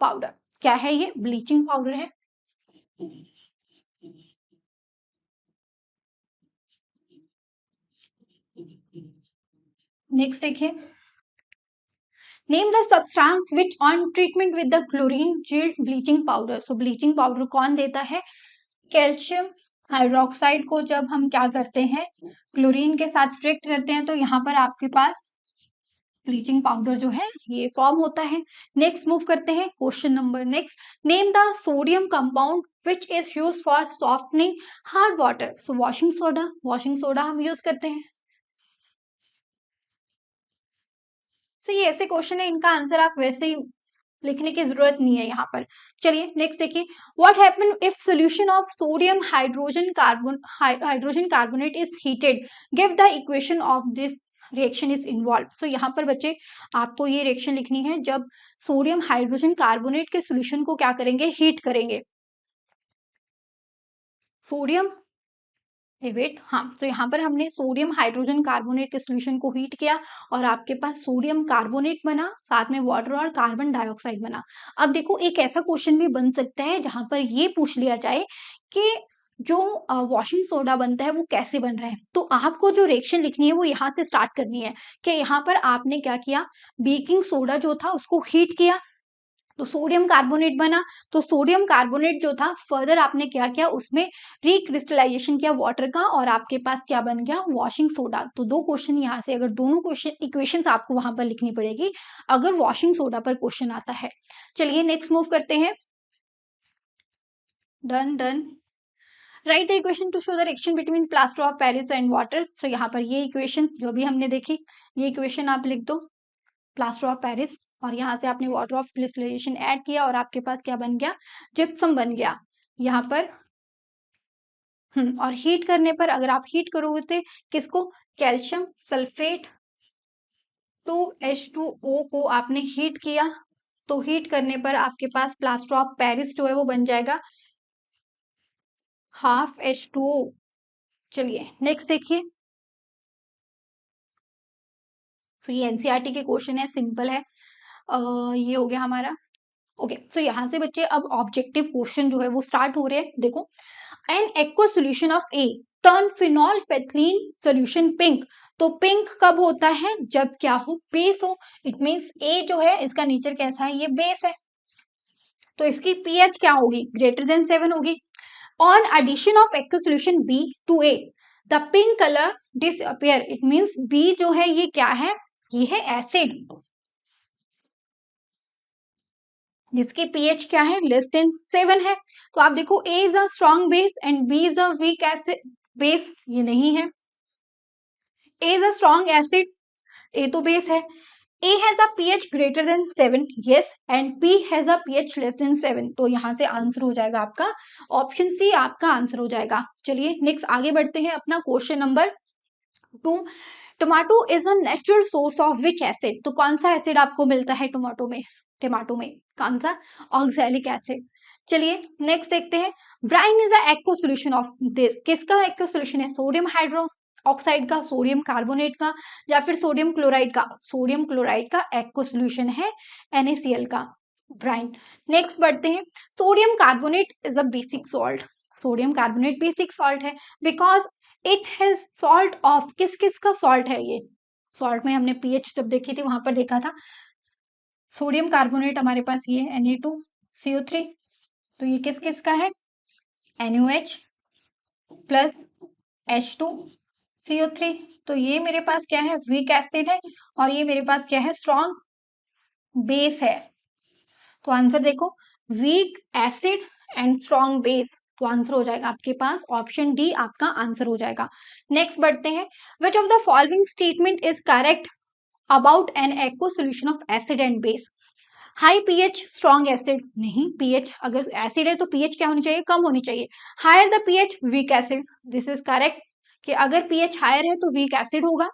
[SPEAKER 1] पाउडर। क्या है ये, ब्लीचिंग पाउडर है। नेक्स्ट देखिए, name the substance which on treatment with the chlorine yield bleaching powder. So bleaching powder कौन देता है, कैल्शियम हाइड्रोक्साइड को जब हम क्या करते हैं, क्लोरीन के साथ ट्रीट करते हैं, तो यहाँ पर आपके पास ब्लीचिंग पाउडर जो है ये फॉर्म होता है। नेक्स्ट मूव करते हैं question number next, name the sodium compound which is use for softening hard water. So washing soda, washing soda हम यूज करते हैं। तो ये ऐसे क्वेश्चन है, इनका आंसर आप वैसे ही लिखने की जरूरत नहीं है यहाँ पर। चलिए नेक्स्ट देखिए, what happen if solution of sodium hydrogen carbonate is heated, give the equation of this reaction is involve. So यहाँ पर बच्चे आपको ये रिएक्शन लिखनी है, जब सोडियम हाइड्रोजन कार्बोनेट के सोल्यूशन को क्या करेंगे, हीट करेंगे। सोडियम वेट, हाँ, तो यहाँ पर हमने सोडियम हाइड्रोजन कार्बोनेट के सोल्यूशन को हीट किया और आपके पास सोडियम कार्बोनेट बना, साथ में वाटर और कार्बन डाइऑक्साइड बना। अब देखो एक ऐसा क्वेश्चन भी बन सकता है जहां पर ये पूछ लिया जाए कि जो वॉशिंग सोडा बनता है वो कैसे बन रहा है। तो आपको जो रिएक्शन लिखनी है वो यहाँ से स्टार्ट करनी है कि यहाँ पर आपने क्या किया, बेकिंग सोडा जो था उसको हीट किया तो सोडियम कार्बोनेट बना। तो सोडियम कार्बोनेट जो था फर्दर आपने क्या किया, उसमें रिक्रिस्टलाइजेशन किया वाटर का और आपके पास क्या बन गया, वॉशिंग सोडा। तो दो क्वेश्चन यहाँ से, अगर दोनों क्वेश्चन इक्वेशंस आपको वहां पर लिखनी पड़ेगी अगर वॉशिंग सोडा पर क्वेश्चन आता है। चलिए नेक्स्ट मूव करते हैं। Done done, write the equation to show the reaction between plaster of Paris and water. So यहाँ पर ये इक्वेशन जो भी हमने देखी, ये इक्वेशन आप लिख दो, प्लास्टर ऑफ पेरिस, और यहाँ से आपने वाटर ऑफ क्रिस्टलाइजेशन ऐड किया और आपके पास क्या बन गया, जिप्सम बन गया यहाँ पर। और हीट करने पर, अगर आप हीट करोगे तो किसको, कैल्शियम सल्फेट 2H2O को आपने हीट किया, तो हीट करने पर आपके पास प्लास्टर ऑफ पेरिस जो है वो बन जाएगा 1/2 H2O। चलिए नेक्स्ट देखिए। सो ये एनसीईआरटी के क्वेश्चन है, सिंपल है। ये हो गया हमारा। ओके, सो यहाँ से बच्चे अब ऑब्जेक्टिव क्वेश्चन जो है वो स्टार्ट हो रहे हैं। देखो, an aqua solution of A turn phenolphthalein solution pink. तो पिंक कब होता है? जब क्या हो? बेस हो। इट मींस ए जो है इसका नेचर कैसा है? ये बेस है, तो इसकी पीएच क्या होगी? ग्रेटर देन 7 होगी। On addition of aqua solution B to A the pink colour disappear. It means B जो है ये क्या है? ये है एसिड, जिसकी पीएच क्या है? लेस देन 7 है। तो आप देखो, A is a strong base and B is a weak acid base, ये नहीं है। A is a strong acid, A तो बेस है। A has a pH greater than 7, yes, and B has a pH less than 7। तो यहां से answer हो जाएगा आपका ऑप्शन सी, आपका आंसर हो जाएगा। चलिए नेक्स्ट आगे बढ़ते हैं अपना question number 2। Tomato is a natural source of which acid. तो कौन सा एसिड आपको मिलता है टोमेटो में कौन सा? Oxalic acid. चलिए नेक्स्ट देखते हैं। Brine is a aqua solution of this. किसका एक्वा सॉल्यूशन है? सोडियम हाइड्रो ऑक्साइड का, सोडियम कार्बोनेट का, या फिर सोडियम क्लोराइड का? सोडियम क्लोराइड का एक्वा सॉल्यूशन है NaCl का ब्राइन। नेक्स्ट बढ़ते हैं। Sodium carbonate is a basic salt. Sodium carbonate basic salt है because it has salt of, किस किस का सॉल्ट है ये? सॉल्ट में हमने पीएच जब देखी थी वहां पर देखा था। सोडियम कार्बोनेट हमारे पास ये Na2CO3, तो ये किस किस का है? NaOH plus H2CO3। तो ये मेरे पास क्या है? वीक एसिड है, और ये मेरे पास क्या है? स्ट्रॉन्ग बेस है। तो आंसर देखो, weak acid and strong base. तो आंसर हो जाएगा आपके पास ऑप्शन डी, आपका आंसर हो जाएगा। नेक्स्ट बढ़ते हैं। Which of the following statement is correct about an aqua solution of acid and base? High pH strong acid, नहीं, पीएच अगर एसिड है तो पीएच क्या होनी चाहिए? कम होनी चाहिए। Higher the pH weak acid, this is correct कि अगर पीएच हायर है तो वीक एसिड होगा।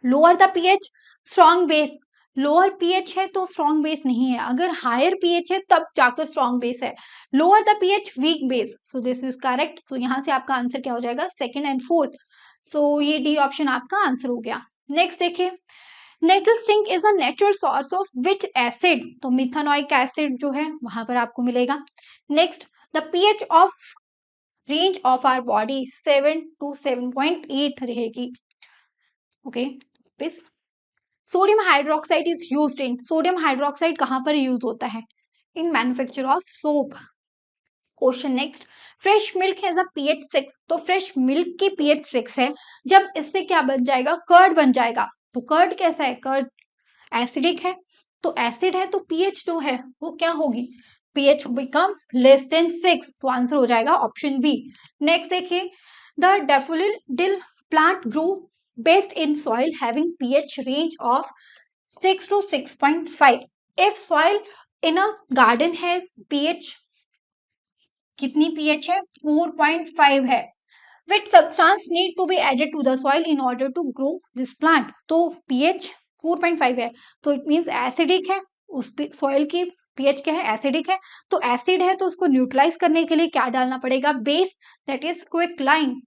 [SPEAKER 1] Lower the pH strong base, lower pH है तो स्ट्रॉन्ग बेस नहीं है, अगर हायर पीएच है तब जाकर स्ट्रॉन्ग बेस है। Lower the pH weak base, so this is correct. So यहां से आपका आंसर क्या हो जाएगा? Second and fourth. सो ये डी ऑप्शन आपका आंसर हो गया। नेक्स्ट देखिए। Nitrous zinc is a natural source of which acid? तो मिथानोइक एसिड जो है वहां पर आपको मिलेगा। Next, the pH of range of our body 7 to 7.8 रहेगी। Okay, okay. Sodium hydroxide is used in, sodium hydroxide कहां पर यूज होता है? In manufacture of soap. Question next. Fresh milk has a pH 6। तो फ्रेश मिल्क की pH 6 है, जब इससे क्या बन जाएगा? कर्ड बन जाएगा। तो कर्ड कैसा है? कर्ड एसिडिक है, तो एसिड है तो पीएच जो है वो क्या होगी? PH become less than 6। तो आंसर हो जाएगा ऑप्शन बी। नेक्स्ट देखिए। The daffodil plant grow best in soil having pH range of 6 to 6.5। If soil in a garden है पीएच कितनी पीएच है? 4.5 है। Which substance need to be added to the soil in order to grow this plant? तो pH 4.5 है, तो it means acidic है। उस soil की पीएच क्या है? एसिडिक है। तो एसिड है तो उसको न्यूट्रलाइज करने के लिए क्या डालना पड़ेगा? Base, that is quicklime.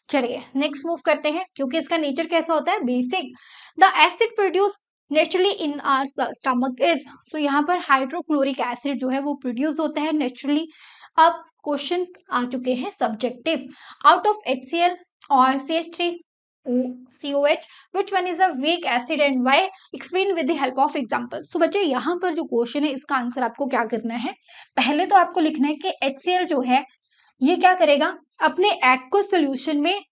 [SPEAKER 1] चलिए नेक्स्ट मूव करते हैं, क्योंकि इसका नेचर कैसा होता है? Basic. The acid produce naturally in our stomach is, so यहाँ पर हाइड्रोक्लोरिक एसिड जो है वो प्रोड्यूस होता है नेचुरली। अब क्वेश्चन आ चुके हैं सब्जेक्टिव। आउट ऑफ HCl और CH3COH which one is a weak acid and why? explain with the help of example। सो बच्चे यहाँ पर जो क्वेश्चन है इसका आंसर आपको क्या करना है? पहले तो आपको लिखना है कि HCl जो है ये क्या करेगा? अपने एक्वा सॉल्यूशन में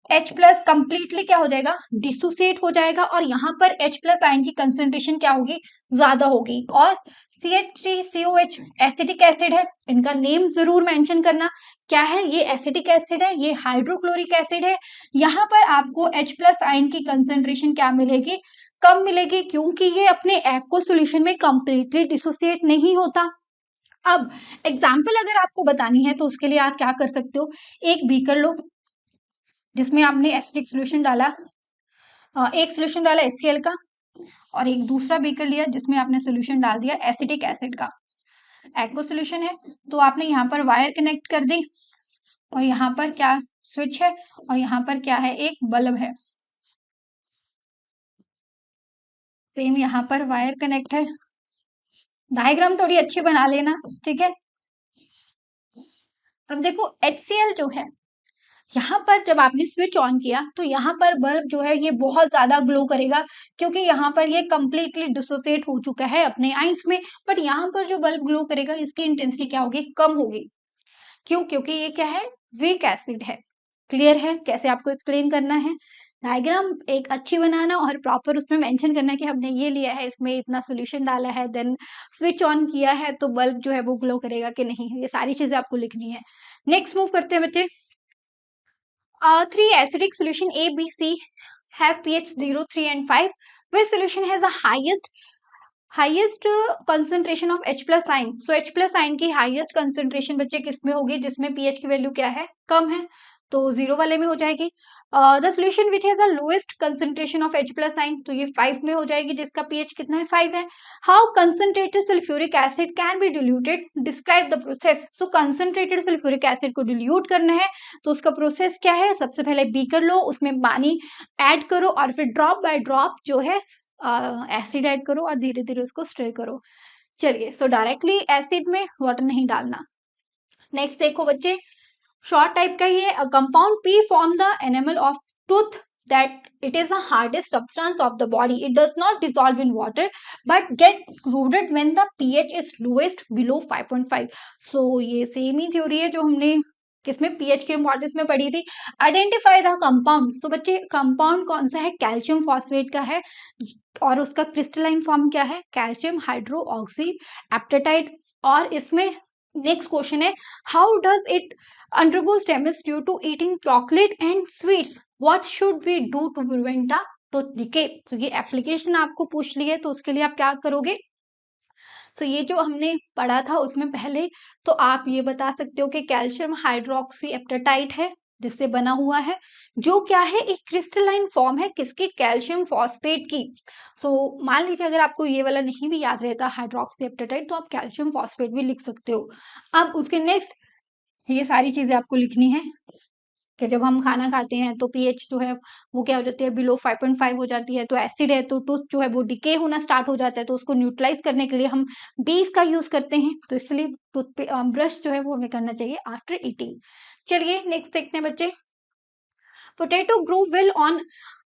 [SPEAKER 1] H प्लस कंप्लीटली क्या हो जाएगा? डिसोसिएट हो जाएगा, और यहाँ पर H प्लस आयन की कंसेंट्रेशन क्या होगी? ज्यादा होगी। और CH3COH एसिडिक एसिड है, इनका नेम जरूर मेंशन करना। क्या है? ये एसिडिक एसिड है, ये हाइड्रोक्लोरिक एसिड है। यहाँ पर आपको H प्लस आयन की कंसेंट्रेशन क्या मिलेगी? कम मिलेगी, क्योंकि ये अपने एक्वा सॉल्यूशन में कंप्लीटली डिसोसिएट नहीं होता। अब एग्जाम्पल अगर आपको बतानी है तो उसके लिए आप क्या कर सकते हो? एक बीकर लो जिसमें आपने एसिडिक सोल्यूशन डाला, एक सोल्यूशन डाला HCl का, और एक दूसरा बीकर लिया जिसमें आपने सोल्यूशन डाल दिया एसिटिक एसिड का। एक्वा सोल्यूशन है तो आपने यहाँ पर वायर कनेक्ट कर दी, और यहाँ पर क्या स्विच है और यहाँ पर क्या है, एक बल्ब है। सेम यहाँ पर वायर कनेक्ट है। डायग्राम थोड़ी अच्छी बना लेना, ठीक है। अब देखो HCl जो है, यहाँ पर जब आपने स्विच ऑन किया तो यहाँ पर बल्ब जो है ये बहुत ज्यादा ग्लो करेगा, क्योंकि यहाँ पर ये कंप्लीटली डिसोसिएट हो चुका है अपने आइंस में। बट यहाँ पर जो बल्ब ग्लो करेगा इसकी इंटेंसिटी क्या होगी, कम होगी। क्यों, क्योंकि ये क्या है, वीक एसिड है। क्लियर है कैसे आपको एक्सप्लेन करना है, डायग्राम एक अच्छी बनाना और प्रॉपर उसमें मेंशन करना कि हमने ये लिया है, इसमें इतना सोल्यूशन डाला है, देन स्विच ऑन किया है तो बल्ब जो है वो ग्लो करेगा कि नहीं, ये सारी चीजें आपको लिखनी है। नेक्स्ट मूव करते हैं बच्चे। 3 acidic solution A, B, C have pH 0, 3 and 5. Which solution has the highest concentration of H plus ion? So H plus ion की highest concentration बच्चे किसमें होगी, जिसमें pH की वैल्यू क्या है, कम है, तो 0 वाले में हो जाएगी। The solution which has the lowest concentration of H plus आइन, तो ये 5 में हो जाएगी, जिसका pH कितना है, 5 है। How concentrated sulphuric acid can be diluted, describe the process. So concentrated sulphuric acid को डिल्यूट करना है तो उसका प्रोसेस क्या है, सबसे पहले बीकर लो, उसमें पानी ऐड करो और फिर ड्रॉप बाय ड्रॉप जो है एसिड ऐड करो और धीरे धीरे उसको स्टर करो। चलिए, सो डायरेक्टली एसिड में वाटर नहीं डालना। नेक्स्ट देखो बच्चे, शॉर्ट टाइप का ये, compound P form the animal of tooth that it is the hardest substance of the body. It does not dissolve in water but get corroded when the pH is lowest below 5.5. So ये same ही theory है जो हमने किसमें, pH के importance में पढ़ी थी। Identify the compound, तो बच्चे कंपाउंड कौन सा है, कैल्शियम फॉस्फेट का है और उसका क्रिस्टलाइन फॉर्म क्या है, कैल्शियम हाइड्रो ऑक्सी एप्टाटाइट। और इसमें नेक्स्ट क्वेश्चन है, how does it undergoes damage due to eating chocolate and sweets, what should we do to prevent the tooth decay? तो ये एप्लीकेशन आपको पूछ ली है तो उसके लिए आप क्या करोगे। सो ये जो हमने पढ़ा था उसमें पहले, तो आप ये बता सकते हो कि कैल्शियम हाइड्रोक्सी एप्टाटाइट है जिससे बना हुआ है, जो क्या है, एक क्रिस्टलाइन फॉर्म है किसकी, कैल्शियम फॉस्फेट की। सो मान लीजिए अगर आपको ये वाला नहीं भी याद रहता हाइड्रोक्सी एप्टाटाइट, तो आप कैल्शियम फॉस्फेट भी लिख सकते हो। अब उसके नेक्स्ट ये सारी चीजें आपको लिखनी है कि जब हम खाना खाते हैं तो पीएच जो है वो क्या हो जाती है, बिलो 5.5 हो जाती है, तो एसिड है तो टूथ जो है वो डिके होना स्टार्ट हो जाता है, तो उसको न्यूट्रलाइज करने के लिए हम बेस का यूज करते हैं, तो इसलिए टूथ पे ब्रश जो है वो हमें करना चाहिए आफ्टर ईटिंग। चलिए नेक्स्ट देखते हैं बच्चे, potato grow well on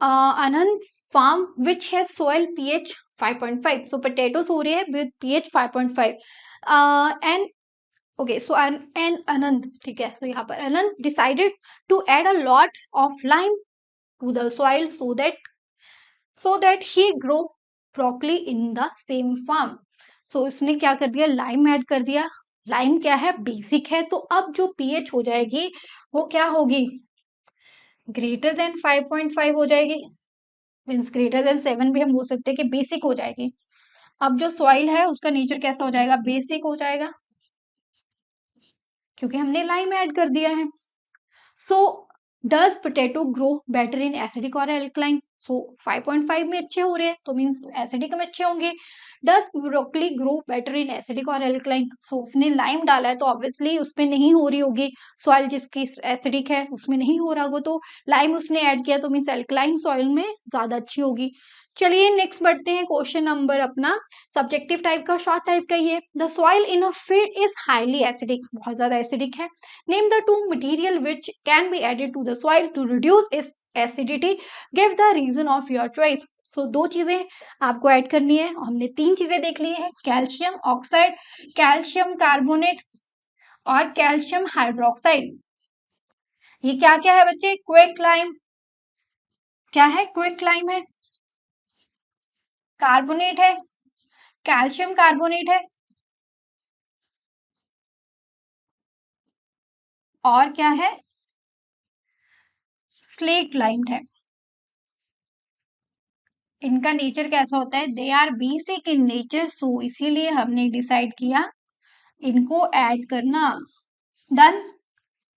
[SPEAKER 1] Anand's farm which has soil pH 5.5. So potatoes हो रहे हैं with pH 5.5 and okay so and Anand, ठीक है, सो यहाँ पर Anand decided to add a lot of lime to the soil so that he grow broccoli in the same farm. So इसने क्या कर दिया, लाइम ऐड कर दिया। लाइम क्या है, बेसिक है, तो अब जो पीएच हो जाएगी वो क्या होगी, ग्रेटर देन 5.5 हो जाएगी, मीन्स ग्रेटर देन 7 भी हम बोल सकते हैं कि बेसिक हो जाएगी। अब जो सॉइल है उसका नेचर कैसा हो जाएगा, बेसिक हो जाएगा, क्योंकि हमने लाइम ऐड कर दिया है। So does potato grow better in acidic और एल्कलाइन, सो 5.5 में अच्छे हो रहे हैं तो मीन्स एसिडिक में अच्छे होंगे। Does broccoli grow better in acidic और एल्कलाइन, सो उसने लाइम डाला है तो ऑब्वियसली उसमें नहीं हो रही होगी, सॉइल जिसकी एसिडिक है उसमें नहीं हो रहा होगा, तो लाइम उसने ऐड किया तो मीन्स एल्कलाइन सॉइल में ज्यादा अच्छी होगी। चलिए नेक्स्ट बढ़ते हैं, क्वेश्चन नंबर अपना सब्जेक्टिव टाइप का, शॉर्ट टाइप का ये, the soil in a field is highly acidic, बहुत ज्यादा एसिडिक है। Name the two material which can be added to the soil to reduce its acidity, give the reason of your choice. So दो चीजें आपको add करनी है, हमने तीन चीजें देख ली है, कैल्शियम ऑक्साइड, कैल्शियम कार्बोनेट और कैल्शियम हाइड्रोक्साइड। ये क्या क्या है बच्चे, क्विक लाइम, क्या है, क्विक लाइम है, कार्बोनेट है, कैल्शियम कार्बोनेट है, और क्या है, स्लेट लाइम है। इनका नेचर कैसा होता है, they are basic in nature, so इसीलिए हमने डिसाइड किया इनको ऐड करना। डन।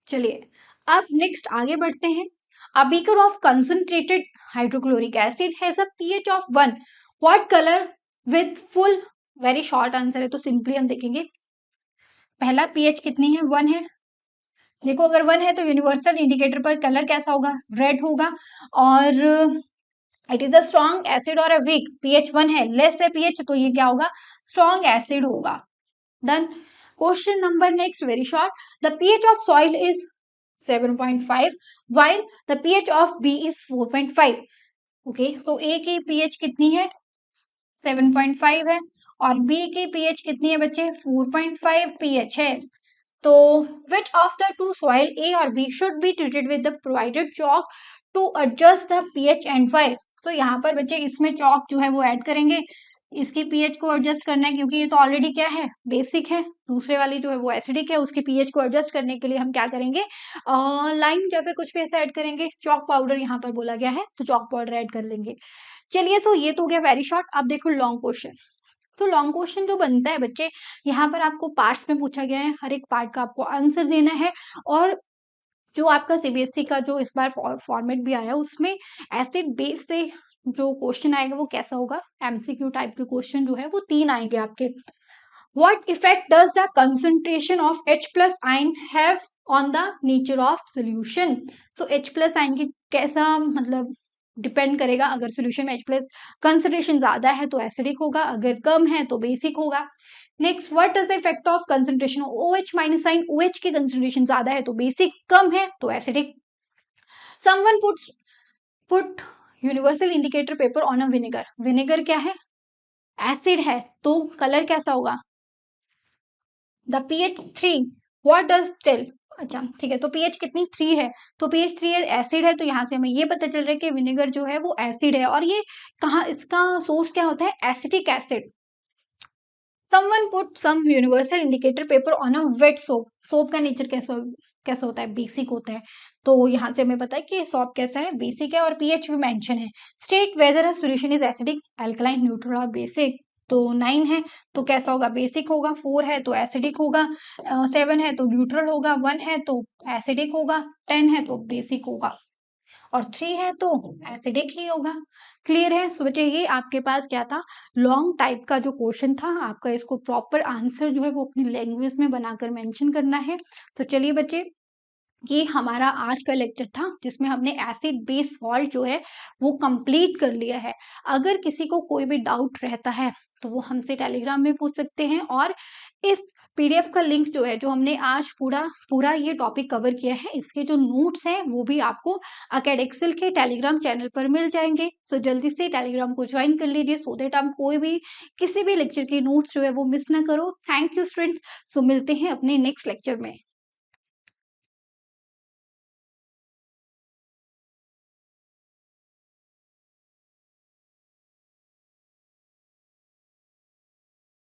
[SPEAKER 1] चलिए अब नेक्स्ट आगे बढ़ते हैं। A beaker of concentrated hydrochloric acid has a pH of 1, what colour with full, very short answer है तो सिंपली हम देखेंगे, पहला पीएच कितनी है, 1 है, देखो अगर 1 है तो यूनिवर्सल इंडिकेटर पर कलर कैसा होगा, रेड होगा। और it is a strong acid और अ वीक, पीएच 1 है, लेस है पीएच, तो ये क्या होगा, स्ट्रॉन्ग एसिड होगा। Done. Question number next, very short. The pH of soil is 7.5 while the pH of B is 4.5. Okay, so A की pH कितनी है, 7.5 है, और बी की पीएच कितनी है बच्चे, 4.5 पीएच है। तो which of the two soil A और B should be treated with the provided chalk to adjust the pH and why? So यहाँ पर बच्चे इसमें चौक जो है वो ऐड करेंगे, इसकी पीएच को एडजस्ट करना है, क्योंकि ये तो ऑलरेडी क्या है, बेसिक है। दूसरे वाली जो है वो एसिडिक है, उसके पीएच को एडजस्ट करने के लिए हम क्या करेंगे, लाइम या फिर कुछ भी ऐसा ऐड करेंगे। चौक पाउडर यहाँ पर बोला गया है, तो चौक पाउडर ऐड कर लेंगे। चलिए, सो ये तो हो गया वेरी शॉर्ट। अब देखो लॉन्ग क्वेश्चन। तो लॉन्ग क्वेश्चन जो बनता है बच्चे, यहाँ पर आपको पार्ट्स में पूछा गया है, हर एक पार्ट का आपको आंसर देना है। और जो आपका सीबीएसई का जो इस बार फॉर्मेट भी आया, उसमें एसिड बेस से जो क्वेश्चन आएगा वो कैसा होगा, एमसीक्यू टाइप के क्वेश्चन जो है वो 3 आएंगे आपके। What effect does the concentration of H+ ion have on the nature of solution? So H+ ion की कैसा मतलब डिपेंड करेगा, अगर सोल्यूशन में H+ कंसंट्रेशन ज्यादा है तो एसिडिक होगा, अगर कम है तो बेसिक होगा। Next, what is the effect of concentration of OH- ion? OH की कंसंट्रेशन ज्यादा है तो बेसिक, कम है तो acidic. Someone put universal indicator paper on a vinegar. Vinegar क्या है, एसिड है, तो कलर कैसा होगा, the pH 3, what does tell? अच्छा ठीक है, तो pH कितनी, 3 है, तो pH 3 है, एसिड है, तो यहाँ से हमें ये पता चल रहा है कि विनेगर जो है वो एसिड है। और ये कहाँ, इसका सोर्स क्या होता है, acetic acid. Someone put some universal indicator paper on a wet soap. Soap का नेचर कैसा होता है, बेसिक होता है, तो यहाँ से हमें पता है कि सोप कैसा है, बेसिक है, और पीएच भी मेंशन है। State whether a solution is acidic, alkaline, neutral और बेसिक। तो 9 है तो कैसा होगा, बेसिक होगा। 4 है तो एसिडिक होगा। 7 है तो न्यूट्रल होगा। 1 है तो एसिडिक होगा। 10 है तो बेसिक होगा। और 3 है तो एसिडिक ही होगा। क्लियर है? सो बच्चे ये आपके पास क्या था, लॉन्ग टाइप का जो क्वेश्चन था, आपका इसको प्रॉपर आंसर जो है वो अपनी लैंग्वेज में बनाकर मेंशन करना है। तो चलिए बच्चे, ये हमारा आज का लेक्चर था, जिसमें हमने एसिड बेस सॉल्ट जो है वो कंप्लीट कर लिया है। अगर किसी को कोई भी डाउट रहता है तो वो हमसे टेलीग्राम में पूछ सकते हैं। और इस पीडीएफ का लिंक जो है, जो हमने आज पूरा पूरा ये टॉपिक कवर किया है, इसके जो नोट्स हैं वो भी आपको अकेडेक्सल के टेलीग्राम चैनल पर मिल जाएंगे। सो जल्दी से टेलीग्राम को ज्वाइन कर लीजिए, सो दैट आप कोई भी किसी भी लेक्चर की नोट्स जो है वो मिस ना करो। Thank you students. सो मिलते हैं अपने नेक्स्ट लेक्चर में।